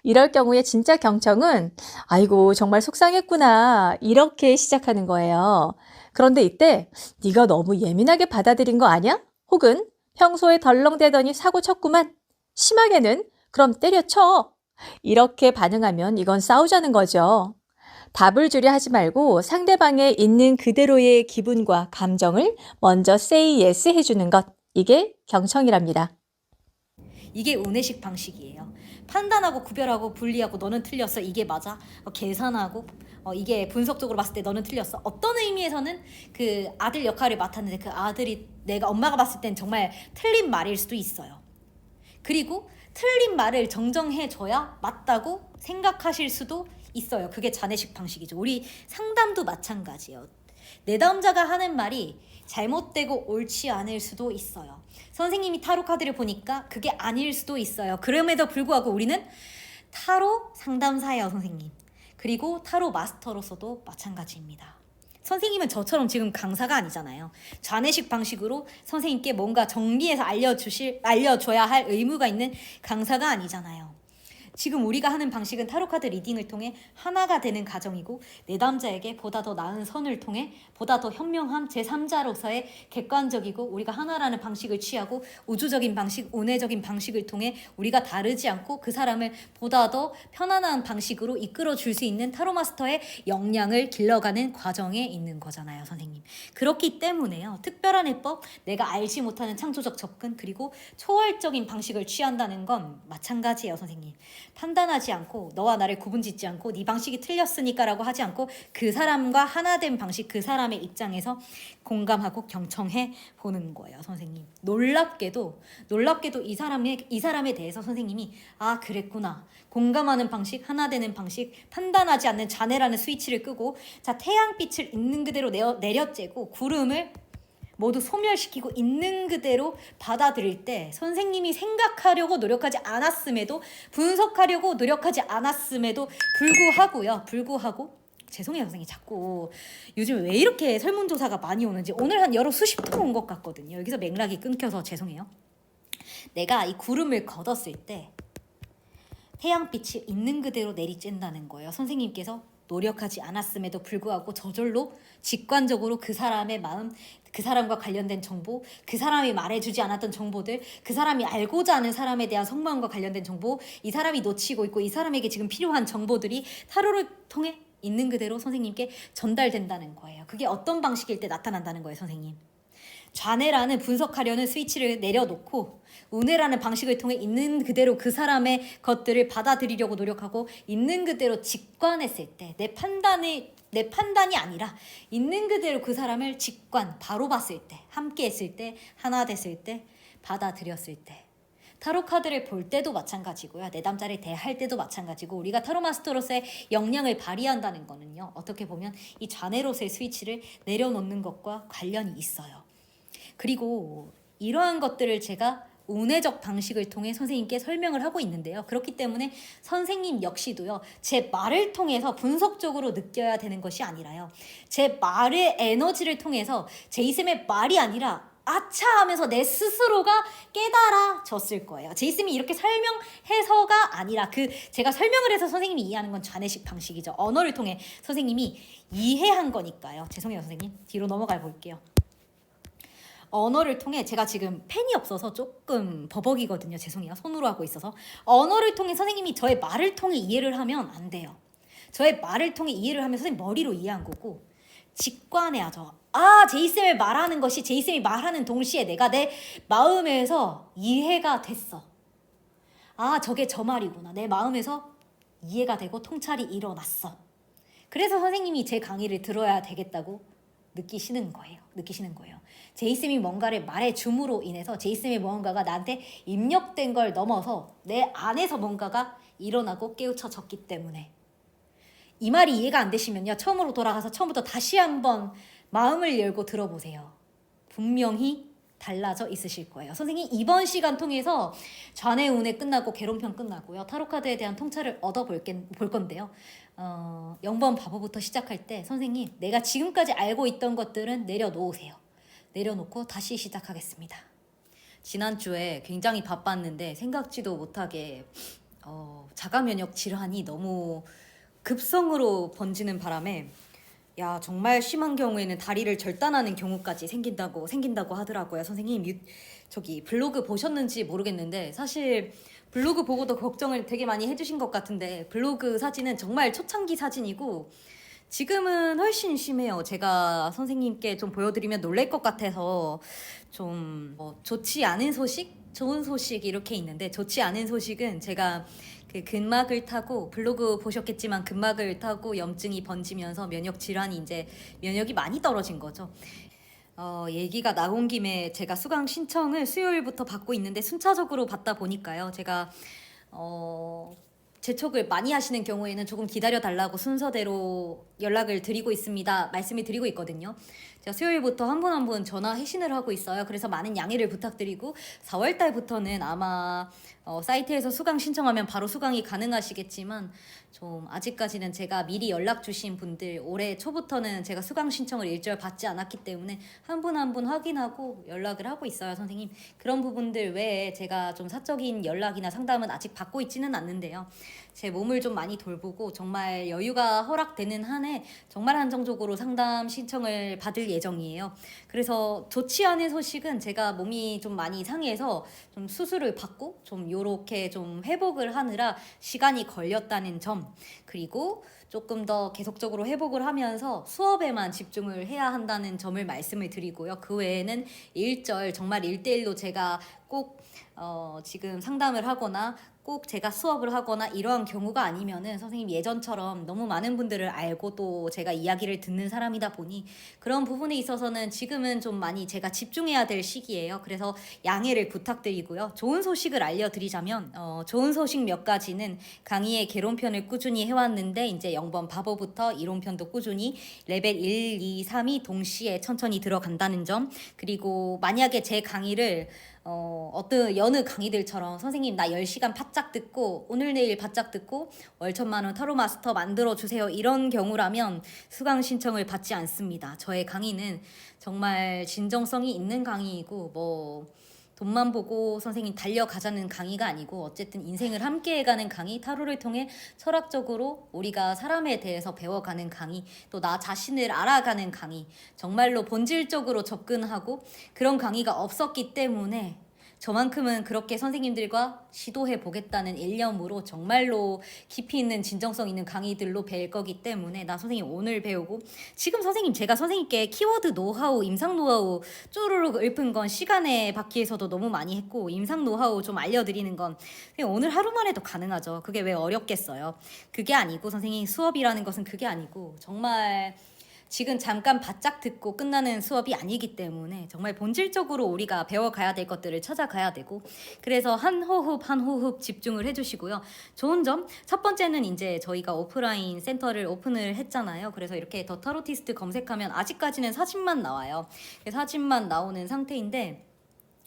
이럴 경우에 진짜 경청은 아이고 정말 속상했구나 이렇게 시작하는 거예요. 그런데 이때 네가 너무 예민하게 받아들인 거 아니야? 혹은 평소에 덜렁대더니 사고 쳤구만. 심하게는 그럼 때려쳐. 이렇게 반응하면 이건 싸우자는 거죠. 답을 주려 하지 말고 상대방의 있는 그대로의 기분과 감정을 먼저 say yes 해주는 것. 이게 경청이랍니다. 이게 운해식 방식이에요. 판단하고 구별하고 분리하고 너는 틀렸어. 이게 맞아. 계산하고 이게 분석적으로 봤을 때 너는 틀렸어. 어떤 의미에서는 그 아들 역할을 맡았는데 그 아들이 내가 엄마가 봤을 땐 정말 틀린 말일 수도 있어요. 그리고 틀린 말을 정정해줘야 맞다고 생각하실 수도 있어요. 그게 자네식 방식이죠. 우리 상담도 마찬가지예요. 내담자가 하는 말이 잘못되고 옳지 않을 수도 있어요. 선생님이 타로 카드를 보니까 그게 아닐 수도 있어요. 그럼에도 불구하고 우리는 타로 상담사예요, 선생님. 그리고 타로 마스터로서도 마찬가지입니다. 선생님은 저처럼 지금 강사가 아니잖아요. 좌뇌식 방식으로 선생님께 뭔가 정리해서 알려줘야 할 의무가 있는 강사가 아니잖아요. 지금 우리가 하는 방식은 타로카드 리딩을 통해 하나가 되는 과정이고 내담자에게 보다 더 나은 선을 통해 보다 더 현명한 제3자로서의 객관적이고 우리가 하나라는 방식을 취하고 우주적인 방식, 운해적인 방식을 통해 우리가 다르지 않고 그 사람을 보다 더 편안한 방식으로 이끌어 줄 수 있는 타로마스터의 역량을 길러가는 과정에 있는 거잖아요, 선생님. 그렇기 때문에요. 특별한 해법, 내가 알지 못하는 창조적 접근, 그리고 초월적인 방식을 취한다는 건 마찬가지예요, 선생님. 판단하지 않고 너와 나를 구분짓지 않고 네 방식이 틀렸으니까 라고 하지 않고 그 사람과 하나된 방식, 그 사람의 입장에서 공감하고 경청해 보는 거예요, 선생님. 놀랍게도 이 사람에 대해서 선생님이 아, 그랬구나. 공감하는 방식, 하나 되는 방식, 판단하지 않는 자네라는 스위치를 끄고 자, 태양빛을 있는 그대로 내려째고 구름을 모두 소멸시키고 있는 그대로 받아들일 때 선생님이 생각하려고 노력하지 않았음에도 분석하려고 노력하지 않았음에도 불구하고 죄송해요, 선생님. 자꾸 요즘 왜 이렇게 설문조사가 많이 오는지 오늘 한 여러 수십 통 온 것 같거든요. 여기서 맥락이 끊겨서 죄송해요. 내가 이 구름을 걷었을 때 태양빛이 있는 그대로 내리쬐는다는 거예요. 선생님께서 노력하지 않았음에도 불구하고 저절로 직관적으로 그 사람의 마음, 그 사람과 관련된 정보, 그 사람이 말해주지 않았던 정보들, 그 사람이 알고자 하는 사람에 대한 속마음과 관련된 정보, 이 사람이 놓치고 있고 이 사람에게 지금 필요한 정보들이 타로를 통해 있는 그대로 선생님께 전달된다는 거예요. 그게 어떤 방식일 때 나타난다는 거예요, 선생님. 좌뇌라는 분석하려는 스위치를 내려놓고 우뇌라는 방식을 통해 있는 그대로 그 사람의 것들을 받아들이려고 노력하고 있는 그대로 직관했을 때 내 판단이 아니라 있는 그대로 그 사람을 직관 바로 봤을 때, 함께 했을 때, 하나 됐을 때, 받아들였을 때, 타로 카드를 볼 때도 마찬가지고요. 내담자를 대할 때도 마찬가지고, 우리가 타로 마스터로서의 역량을 발휘한다는 거는요, 어떻게 보면 이 좌뇌로서의 스위치를 내려놓는 것과 관련이 있어요. 그리고 이러한 것들을 제가 우뇌적 방식을 통해 선생님께 설명을 하고 있는데요. 그렇기 때문에 선생님 역시도요, 제 말을 통해서 분석적으로 느껴야 되는 것이 아니라요, 제 말의 에너지를 통해서 제이쌤의 말이 아니라 아차 하면서 내 스스로가 깨달아졌을 거예요. 제이쌤이 이렇게 설명해서가 아니라 제가 설명을 해서 선생님이 이해하는 건 좌뇌식 방식이죠. 언어를 통해 선생님이 이해한 거니까요. 죄송해요 선생님. 뒤로 넘어가 볼게요. 언어를 통해, 제가 지금 펜이 없어서 조금 버벅이거든요. 죄송해요. 손으로 하고 있어서. 언어를 통해 선생님이 저의 말을 통해 이해를 하면 안 돼요. 저의 말을 통해 이해를 하면 선생님 머리로 이해한 거고, 직관해야죠. 제이쌤이 말하는 것이 제이쌤이 말하는 동시에 내가 내 마음에서 이해가 됐어. 저게 저 말이구나. 내 마음에서 이해가 되고 통찰이 일어났어. 그래서 선생님이 제 강의를 들어야 되겠다고 느끼시는 거예요. 제이쌤이 뭔가를 말해줌으로 인해서 제이쌤의 뭔가가 나한테 입력된 걸 넘어서 내 안에서 뭔가가 일어나고 깨우쳐졌기 때문에. 이 말이 이해가 안 되시면요, 처음으로 돌아가서 처음부터 다시 한번 마음을 열고 들어보세요. 분명히 달라져 있으실 거예요. 선생님 이번 시간 통해서 좌뇌 우뇌 끝나고 개론편 끝나고요, 타로카드에 대한 통찰을 얻어볼 건데요, 0번 바보부터 시작할 때 선생님 내가 지금까지 알고 있던 것들은 내려놓으세요. 내려놓고 다시 시작하겠습니다. 지난주에 굉장히 바빴는데 생각지도 못하게 자가 면역 질환이 너무 급성으로 번지는 바람에, 정말 심한 경우에는 다리를 절단하는 경우까지 생긴다고 하더라고요. 선생님 저기 블로그 보셨는지 모르겠는데, 사실 블로그 보고도 걱정을 되게 많이 해주신 것 같은데, 블로그 사진은 정말 초창기 사진이고 지금은 훨씬 심해요. 제가 선생님께 좀 보여드리면 놀랄 것 같아서 좀 좋지 않은 소식, 좋은 소식 이렇게 있는데, 좋지 않은 소식은 제가 근막을 타고, 블로그 보셨겠지만 근막을 타고 염증이 번지면서 면역이 많이 떨어진 거죠. 얘기가 나온 김에 제가 수강 신청을 수요일부터 받고 있는데, 순차적으로 받다 보니까요, 제가 재촉을 많이 하시는 경우에는 조금 기다려달라고 순서대로 연락을 드리고 있습니다. 말씀을 드리고 있거든요. 제가 수요일부터 한 분 한 분 전화 회신을 하고 있어요. 그래서 많은 양해를 부탁드리고, 4월달부터는 아마 사이트에서 수강 신청하면 바로 수강이 가능하시겠지만, 좀 아직까지는 제가 미리 연락 주신 분들, 올해 초부터는 제가 수강 신청을 일절 받지 않았기 때문에 한 분 한 분 확인하고 연락을 하고 있어요. 선생님 그런 부분들 외에 제가 좀 사적인 연락이나 상담은 아직 받고 있지는 않는데요, 제 몸을 좀 많이 돌보고 정말 여유가 허락되는 한해 정말 한정적으로 상담 신청을 받을 예정이에요. 그래서 좋지 않은 소식은, 제가 몸이 좀 많이 상해서 좀 수술을 받고 좀 요렇게 좀 회복을 하느라 시간이 걸렸다는 점, 그리고 조금 더 계속적으로 회복을 하면서 수업에만 집중을 해야 한다는 점을 말씀을 드리고요. 그 외에는 정말 1대1로 제가 꼭 지금 상담을 하거나 꼭 제가 수업을 하거나 이러한 경우가 아니면은, 선생님 예전처럼 너무 많은 분들을 알고 또 제가 이야기를 듣는 사람이다 보니 그런 부분에 있어서는 지금은 좀 많이 제가 집중해야 될 시기예요. 그래서 양해를 부탁드리고요. 좋은 소식을 알려드리자면, 좋은 소식 몇 가지는, 강의의 개론편을 꾸준히 해왔는데 이제 0번 바보부터 이론편도 꾸준히 레벨 1, 2, 3이 동시에 천천히 들어간다는 점, 그리고 만약에 제 강의를 여느 강의들처럼 선생님 나 10시간 바짝 듣고 오늘 내일 바짝 듣고 월천만원 타로 마스터 만들어주세요, 이런 경우라면 수강 신청을 받지 않습니다. 저의 강의는 정말 진정성이 있는 강의이고, 돈만 보고 선생님 달려가자는 강의가 아니고, 어쨌든 인생을 함께 해가는 강의, 타로를 통해 철학적으로 우리가 사람에 대해서 배워가는 강의, 또 나 자신을 알아가는 강의, 정말로 본질적으로 접근하고, 그런 강의가 없었기 때문에 저만큼은 그렇게 선생님들과 시도해 보겠다는 일념으로 정말로 깊이 있는 진정성 있는 강의들로 배울 거기 때문에 나 선생님 오늘 배우고 지금 선생님 제가 선생님께 키워드 노하우, 임상 노하우 쪼르륵 읊은 건 시간의 바퀴에서도 너무 많이 했고 임상 노하우 좀 알려드리는 건 그냥 오늘 하루만 해도 가능하죠. 그게 왜 어렵겠어요. 그게 아니고 선생님 수업이라는 것은 그게 아니고 정말 지금 잠깐 바짝 듣고 끝나는 수업이 아니기 때문에 정말 본질적으로 우리가 배워가야 될 것들을 찾아가야 되고 그래서 한 호흡 한 호흡 집중을 해주시고요. 좋은 점 첫 번째는 이제 저희가 오프라인 센터를 오픈을 했잖아요. 그래서 이렇게 더 타로티스트 검색하면 아직까지는 사진만 나와요. 사진만 나오는 상태인데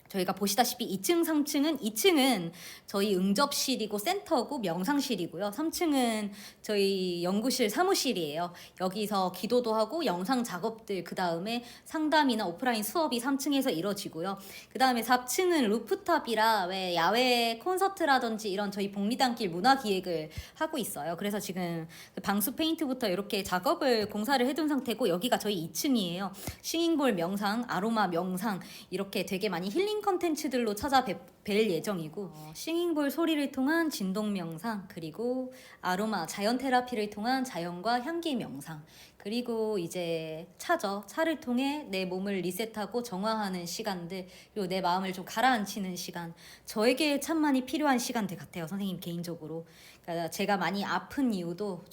저희가 보시다시피 2층, 3층은 2층은 저희 응접실이고 센터고 명상실이고요. 3층은 저희 연구실 사무실이에요. 여기서 기도도 하고 영상 작업들 그 다음에 상담이나 오프라인 수업이 3층에서 이루어지고요. 그 다음에 4층은 루프탑이라 왜 야외 콘서트라든지 이런 저희 복리단길 문화기획을 하고 있어요. 그래서 지금 방수 페인트부터 이렇게 작업을 공사를 해둔 상태고 여기가 저희 2층이에요. 싱잉볼 명상, 아로마 명상 이렇게 되게 많이 힐링 컨텐츠들로 찾아뵐 예정이고 싱잉볼 소리를 통한 진동 명상 그리고 아로마 자연 테라피를 통한 자연과 향기 명상 그리고 이제 차죠. 차를 통해 내 몸을 리셋하고 정화하는 시간들 그리고 내 마음을 좀 가라앉히는 시간 저에게 참 많이 필요한 시간들 같아요. 선생님 개인적으로 그러니까 제가 많이 아픈 이유도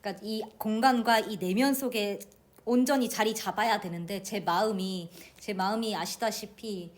그러니까 이 공간과 이 내면 속에 온전히 자리 잡아야 되는데 제 마음이 아시다시피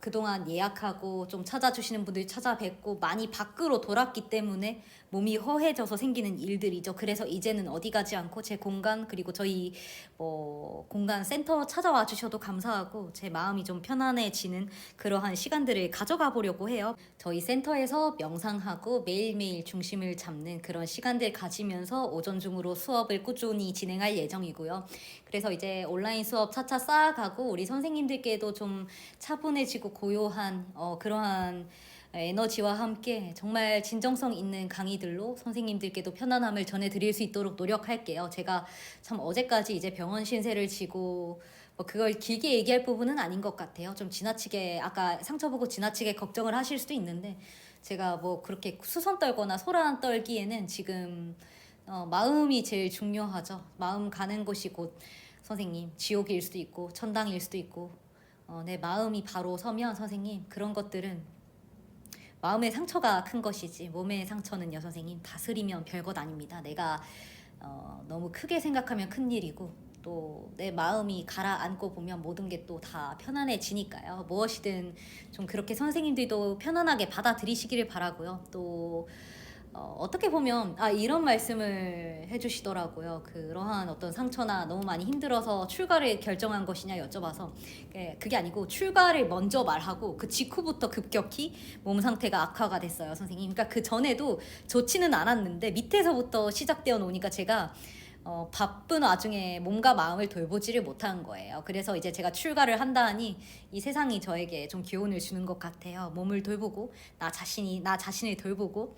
그동안 예약하고 좀 찾아주시는 분들 찾아뵙고 많이 밖으로 돌았기 때문에 몸이 허해져서 생기는 일들이죠. 그래서 이제는 어디 가지 않고 제 공간 그리고 저희 공간 센터 찾아와 주셔도 감사하고 제 마음이 좀 편안해지는 그러한 시간들을 가져가 보려고 해요. 저희 센터에서 명상하고 매일매일 중심을 잡는 그런 시간들 가지면서 오전 중으로 수업을 꾸준히 진행할 예정이고요. 그래서 이제 온라인 수업 차차 쌓아가고 우리 선생님들께도 좀 차분해지고 고요한 그러한 에너지와 함께 정말 진정성 있는 강의들로 선생님들께도 편안함을 전해드릴 수 있도록 노력할게요. 제가 참 어제까지 이제 병원 신세를 지고 그걸 길게 얘기할 부분은 아닌 것 같아요. 좀 지나치게 아까 상처 보고 지나치게 걱정을 하실 수도 있는데 제가 그렇게 수선 떨거나 소란 떨기에는 지금 마음이 제일 중요하죠. 마음 가는 곳이 곧 선생님 지옥일 수도 있고 천당일 수도 있고 내 마음이 바로 서면 선생님 그런 것들은 마음의 상처가 큰 것이지 몸의 상처는요 선생님 다스리면 별것 아닙니다. 내가 너무 크게 생각하면 큰일이고 또 내 마음이 가라앉고 보면 모든 게 또 다 편안해지니까요. 무엇이든 좀 그렇게 선생님들도 편안하게 받아들이시기를 바라고요. 또 어떻게 보면 이런 말씀을 해주시더라고요. 그러한 어떤 상처나 너무 많이 힘들어서 출가를 결정한 것이냐 여쭤봐서 그게 아니고 출가를 먼저 말하고 그 직후부터 급격히 몸 상태가 악화가 됐어요 선생님. 그러니까 그 전에도 좋지는 않았는데 밑에서부터 시작되어 놓으니까 제가 바쁜 와중에 몸과 마음을 돌보지를 못한 거예요. 그래서 이제 제가 출가를 한다 하니 이 세상이 저에게 좀 기운을 주는 것 같아요. 몸을 돌보고 나 자신을 돌보고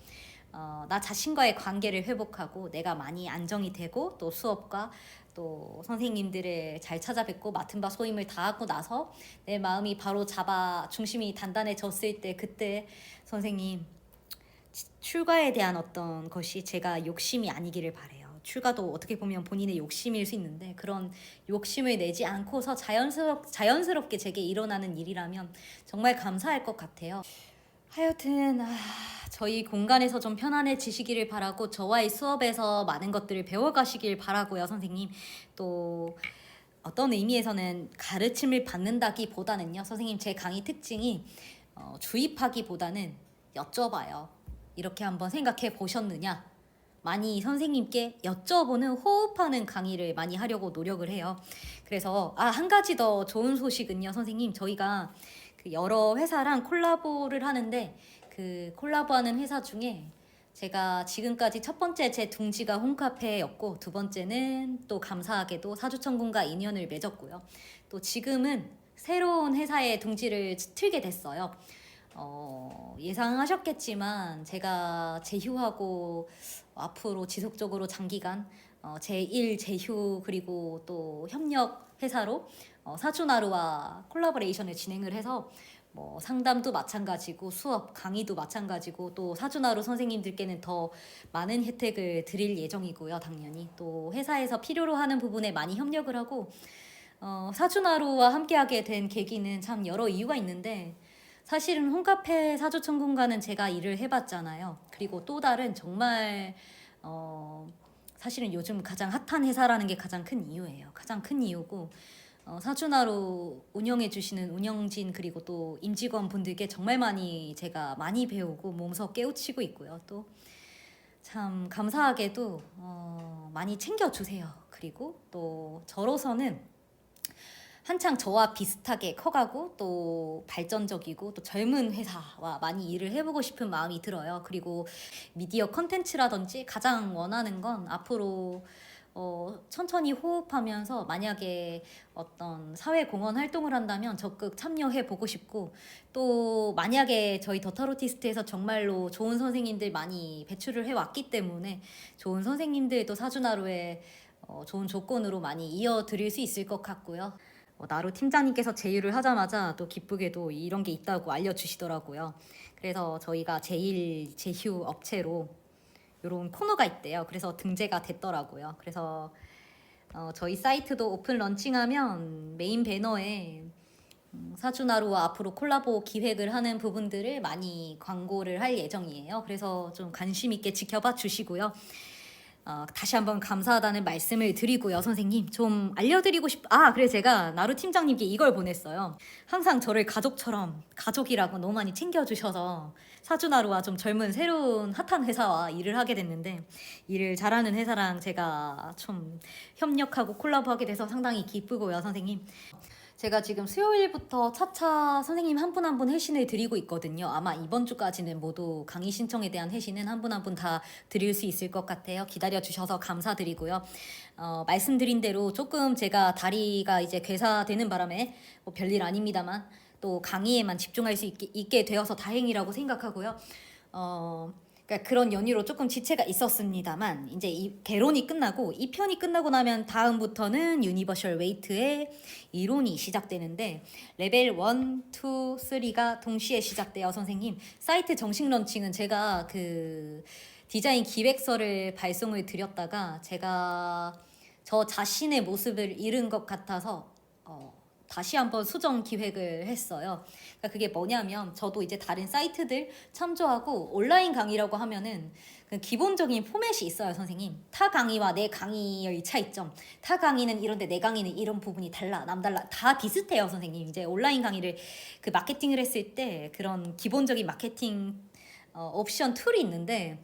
나 자신과의 관계를 회복하고 내가 많이 안정이 되고 또 수업과 또 선생님들을 잘 찾아뵙고 맡은 바 소임을 다하고 나서 내 마음이 바로 중심이 단단해졌을 때 그때 선생님 출가에 대한 어떤 것이 제가 욕심이 아니기를 바래요. 출가도 어떻게 보면 본인의 욕심일 수 있는데 그런 욕심을 내지 않고서 자연스럽게 제게 일어나는 일이라면 정말 감사할 것 같아요. 하여튼 저희 공간에서 좀 편안해지시기를 바라고 저와의 수업에서 많은 것들을 배워가시길 바라고요. 선생님 또 어떤 의미에서는 가르침을 받는다기보다는요. 선생님 제 강의 특징이 주입하기보다는 여쭤봐요. 이렇게 한번 생각해 보셨느냐? 많이 선생님께 여쭤보는 호흡하는 강의를 많이 하려고 노력을 해요. 그래서 한 가지 더 좋은 소식은요. 선생님 저희가 여러 회사랑 콜라보를 하는데 그 콜라보하는 회사 중에 제가 지금까지 첫 번째 제 둥지가 홈카페였고 두 번째는 또 감사하게도 사주천군과 인연을 맺었고요. 또 지금은 새로운 회사의 둥지를 틀게 됐어요. 예상하셨겠지만 제가 제휴하고 앞으로 지속적으로 장기간 제1 제휴 그리고 또 협력 회사로 사주나루와 콜라보레이션을 진행을 해서 뭐 상담도 마찬가지고 수업, 강의도 마찬가지고 또 사준하루 선생님들께는 더 많은 혜택을 드릴 예정이고요. 당연히 또 회사에서 필요로 하는 부분에 많이 협력을 하고 사준하루와 함께하게 된 계기는 참 여러 이유가 있는데 사실은 홈카페 사주천공과는 제가 일을 해봤잖아요. 그리고 또 다른 정말 사실은 요즘 가장 핫한 회사라는 게 가장 큰 이유예요. 가장 큰 이유고 사준하루 운영해 주시는 운영진 그리고 또 임직원 분들께 정말 많이 제가 많이 배우고 몸소 깨우치고 있고요. 또 참 감사하게도 많이 챙겨주세요. 그리고 또 저로서는 한창 저와 비슷하게 커가고 또 발전적이고 또 젊은 회사와 많이 일을 해보고 싶은 마음이 들어요. 그리고 미디어 컨텐츠라든지 가장 원하는 건 앞으로 천천히 호흡하면서 만약에 어떤 사회공헌 활동을 한다면 적극 참여해 보고 싶고 또 만약에 저희 더타로티스트에서 정말로 좋은 선생님들 많이 배출을 해왔기 때문에 좋은 선생님들도 사준하루에 좋은 조건으로 많이 이어드릴 수 있을 것 같고요. 나루 팀장님께서 제휴를 하자마자 또 기쁘게도 이런 게 있다고 알려주시더라고요. 그래서 저희가 제일 제휴 업체로 이런 코너가 있대요. 그래서 등재가 됐더라고요. 그래서 저희 사이트도 오픈 런칭하면 메인 배너에 사준하루와 앞으로 콜라보 기획을 하는 부분들을 많이 광고를 할 예정이에요. 그래서 좀 관심 있게 지켜봐 주시고요. 다시 한번 감사하다는 말씀을 드리고요. 선생님 좀 알려드리고 그래서 제가 나루 팀장님께 이걸 보냈어요. 항상 저를 가족처럼 가족이라고 너무 많이 챙겨주셔서 사준하루와 좀 젊은 새로운 핫한 회사와 일을 하게 됐는데 일을 잘하는 회사랑 제가 좀 협력하고 콜라보하게 돼서 상당히 기쁘고요. 선생님 제가 지금 수요일부터 차차 선생님 한 분 한 분 회신을 드리고 있거든요. 아마 이번 주까지는 모두 강의 신청에 대한 회신은 한 분 한 분 다 드릴 수 있을 것 같아요. 기다려주셔서 감사드리고요. 말씀드린 대로 조금 제가 다리가 이제 괴사되는 바람에 뭐 별일 아닙니다만 또 강의에만 집중할 수 있게 되어서 다행이라고 생각하고요. 그러니까 그런 연유로 조금 지체가 있었습니다만 이제 이 개론이 끝나고 이 편이 끝나고 나면 다음부터는 유니버셜 웨이트의 이론이 시작되는데 레벨 1, 2, 3가 동시에 시작돼요. 선생님 사이트 정식 런칭은 제가 그 디자인 기획서를 발송을 드렸다가 제가 저 자신의 모습을 잃은 것 같아서 다시 한번 수정 기획을 했어요. 그러니까 그게 뭐냐면 저도 이제 다른 사이트들 참조하고 온라인 강의라고 하면은 그 기본적인 포맷이 있어요. 선생님 타 강의와 내 강의의 차이점, 타 강의는 이런데 내 강의는 이런 부분이 달라 남달라 다 비슷해요. 선생님 이제 온라인 강의를 그 마케팅을 했을 때 그런 기본적인 마케팅 옵션 툴이 있는데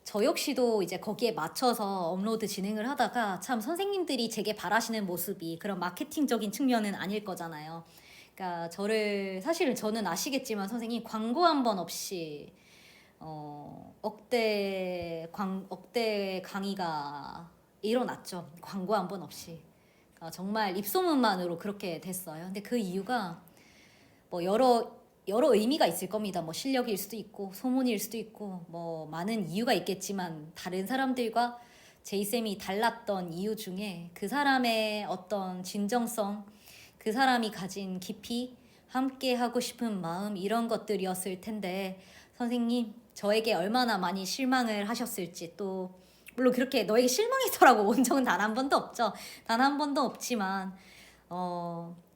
저 역시도 이제 거기에 맞춰서 업로드 진행을 하다가 참 선생님들이 제게 바라시는 모습이 그런 마케팅적인 측면은 아닐 거잖아요. 그러니까 사실은 저는 아시겠지만 선생님 광고 한 번 없이 억대 강의가 일어났죠. 광고 한 번 없이. 그러니까 정말 입소문만으로 그렇게 됐어요. 근데 그 이유가 뭐 여러 의미가 있을 겁니다. 뭐 실력일 수도 있고 소문일 수도 있고 뭐 많은 이유가 있겠지만 다른 사람들과 제이쌤이 달랐던 이유 중에 그 사람의 어떤 진정성, 그 사람이 가진 깊이, 함께 하고 싶은 마음 이런 것들이었을 텐데 선생님 저에게 얼마나 많이 실망을 하셨을지 또 물론 그렇게 너에게 실망했더라고 온 적은 단 한 번도 없죠. 단 한 번도 없지만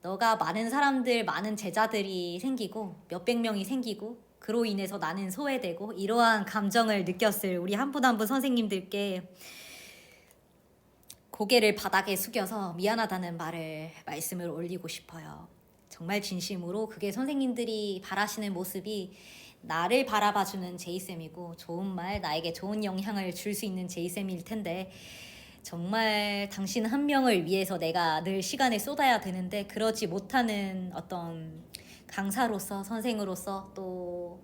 너가 많은 사람들, 많은 제자들이 생기고 몇백 명이 생기고 그로 인해서 나는 소외되고 이러한 감정을 느꼈을 우리 한 분 한 분 선생님들께 고개를 바닥에 숙여서 미안하다는 말씀을 올리고 싶어요. 정말 진심으로 그게 선생님들이 바라시는 모습이 나를 바라봐주는 제이쌤이고 좋은 말, 나에게 좋은 영향을 줄 수 있는 제이쌤일 텐데 정말 당신 한 명을 위해서 내가 늘 시간을 쏟아야 되는데 그러지 못하는 어떤 강사로서 선생으로서 또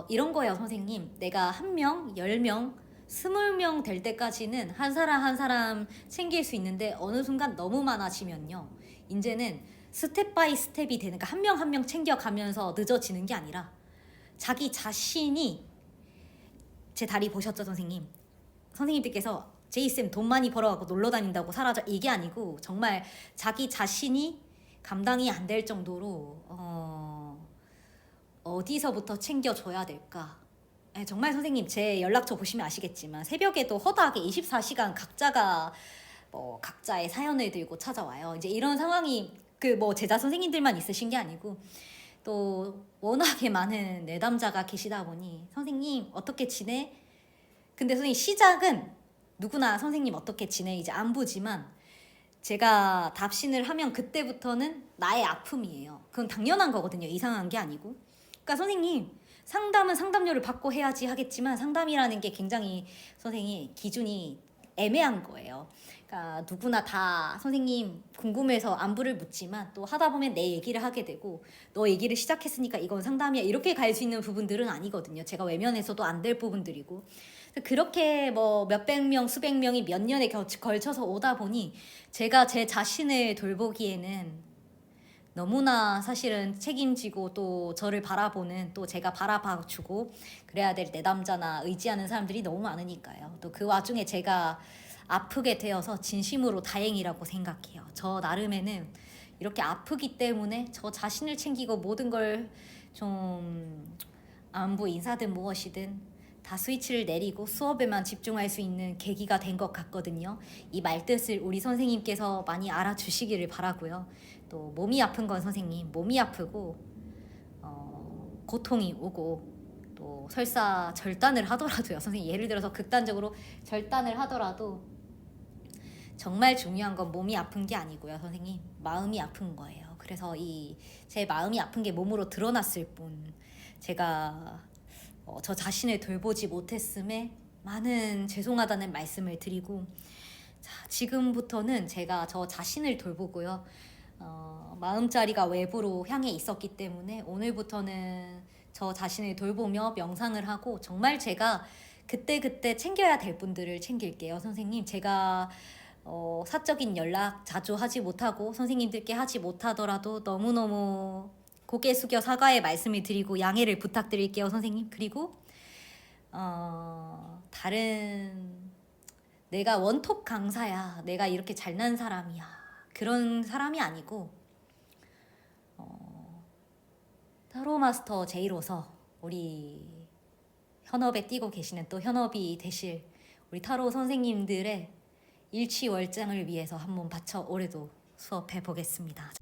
이런 거예요. 선생님 내가 1명, 10명, 20명 될 때까지는 한 사람 한 사람 챙길 수 있는데 어느 순간 너무 많아지면요 이제는 스텝 바이 스텝이 되는 그러니까 한 명 한 명 챙겨가면서 늦어지는 게 아니라 자기 자신이 제 다리 보셨죠 선생님? 선생님들께서 제이쌤 돈 많이 벌어갖고 놀러 다닌다고 사라져 이게 아니고 정말 자기 자신이 감당이 안 될 정도로 어디서부터 챙겨줘야 될까? 네, 정말 선생님 제 연락처 보시면 아시겠지만 새벽에도 허다하게 24시간 각자가 각자의 사연을 들고 찾아와요. 이제 이런 상황이 그 제자 선생님들만 있으신 게 아니고 또 워낙에 많은 내담자가 계시다 보니 선생님 어떻게 지내? 근데 선생님 시작은 누구나 선생님 어떻게 지내 이제 안부지만 제가 답신을 하면 그때부터는 나의 아픔이에요. 그건 당연한 거거든요. 이상한 게 아니고. 그러니까 선생님 상담은 상담료를 받고 해야지 하겠지만 상담이라는 게 굉장히 선생님 기준이 애매한 거예요. 그러니까 누구나 다 선생님 궁금해서 안부를 묻지만 또 하다 보면 내 얘기를 하게 되고 너 얘기를 시작했으니까 이건 상담이야 이렇게 갈 수 있는 부분들은 아니거든요. 제가 외면해서도 안 될 부분들이고 그렇게 몇백 명 수백 명이 몇 년에 걸쳐서 오다 보니 제가 제 자신을 돌보기에는 너무나 사실은 책임지고 또 저를 바라보는 또 제가 바라봐주고 그래야 될 내담자나 의지하는 사람들이 너무 많으니까요. 또 그 와중에 제가 아프게 되어서 진심으로 다행이라고 생각해요. 저 나름에는 이렇게 아프기 때문에 저 자신을 챙기고 모든 걸 좀 안부 인사든 무엇이든 다 스위치를 내리고 수업에만 집중할 수 있는 계기가 된 것 같거든요. 이 말뜻을 우리 선생님께서 많이 알아주시기를 바라고요. 또 몸이 아픈 건 선생님 몸이 아프고 고통이 오고 또 설사 절단을 하더라도요. 선생님 예를 들어서 극단적으로 절단을 하더라도 정말 중요한 건 몸이 아픈 게 아니고요. 선생님 마음이 아픈 거예요. 그래서 제 마음이 아픈 게 몸으로 드러났을 뿐 제가 저 자신을 돌보지 못했음에 많은 죄송하다는 말씀을 드리고 자, 지금부터는 제가 저 자신을 돌보고요. 마음자리가 외부로 향해 있었기 때문에 오늘부터는 저 자신을 돌보며 명상을 하고 정말 제가 그때그때 챙겨야 될 분들을 챙길게요. 선생님 제가 사적인 연락 자주 하지 못하고 선생님들께 하지 못하더라도 너무너무 고개 숙여 사과의 말씀을 드리고 양해를 부탁드릴게요. 선생님. 그리고 다른 내가 원톱 강사야 내가 이렇게 잘난 사람이야 그런 사람이 아니고 타로 마스터 제이로서 우리 현업에 뛰고 계시는 또 현업이 되실 우리 타로 선생님들의 일취월장을 위해서 한번 바쳐 올해도 수업해 보겠습니다.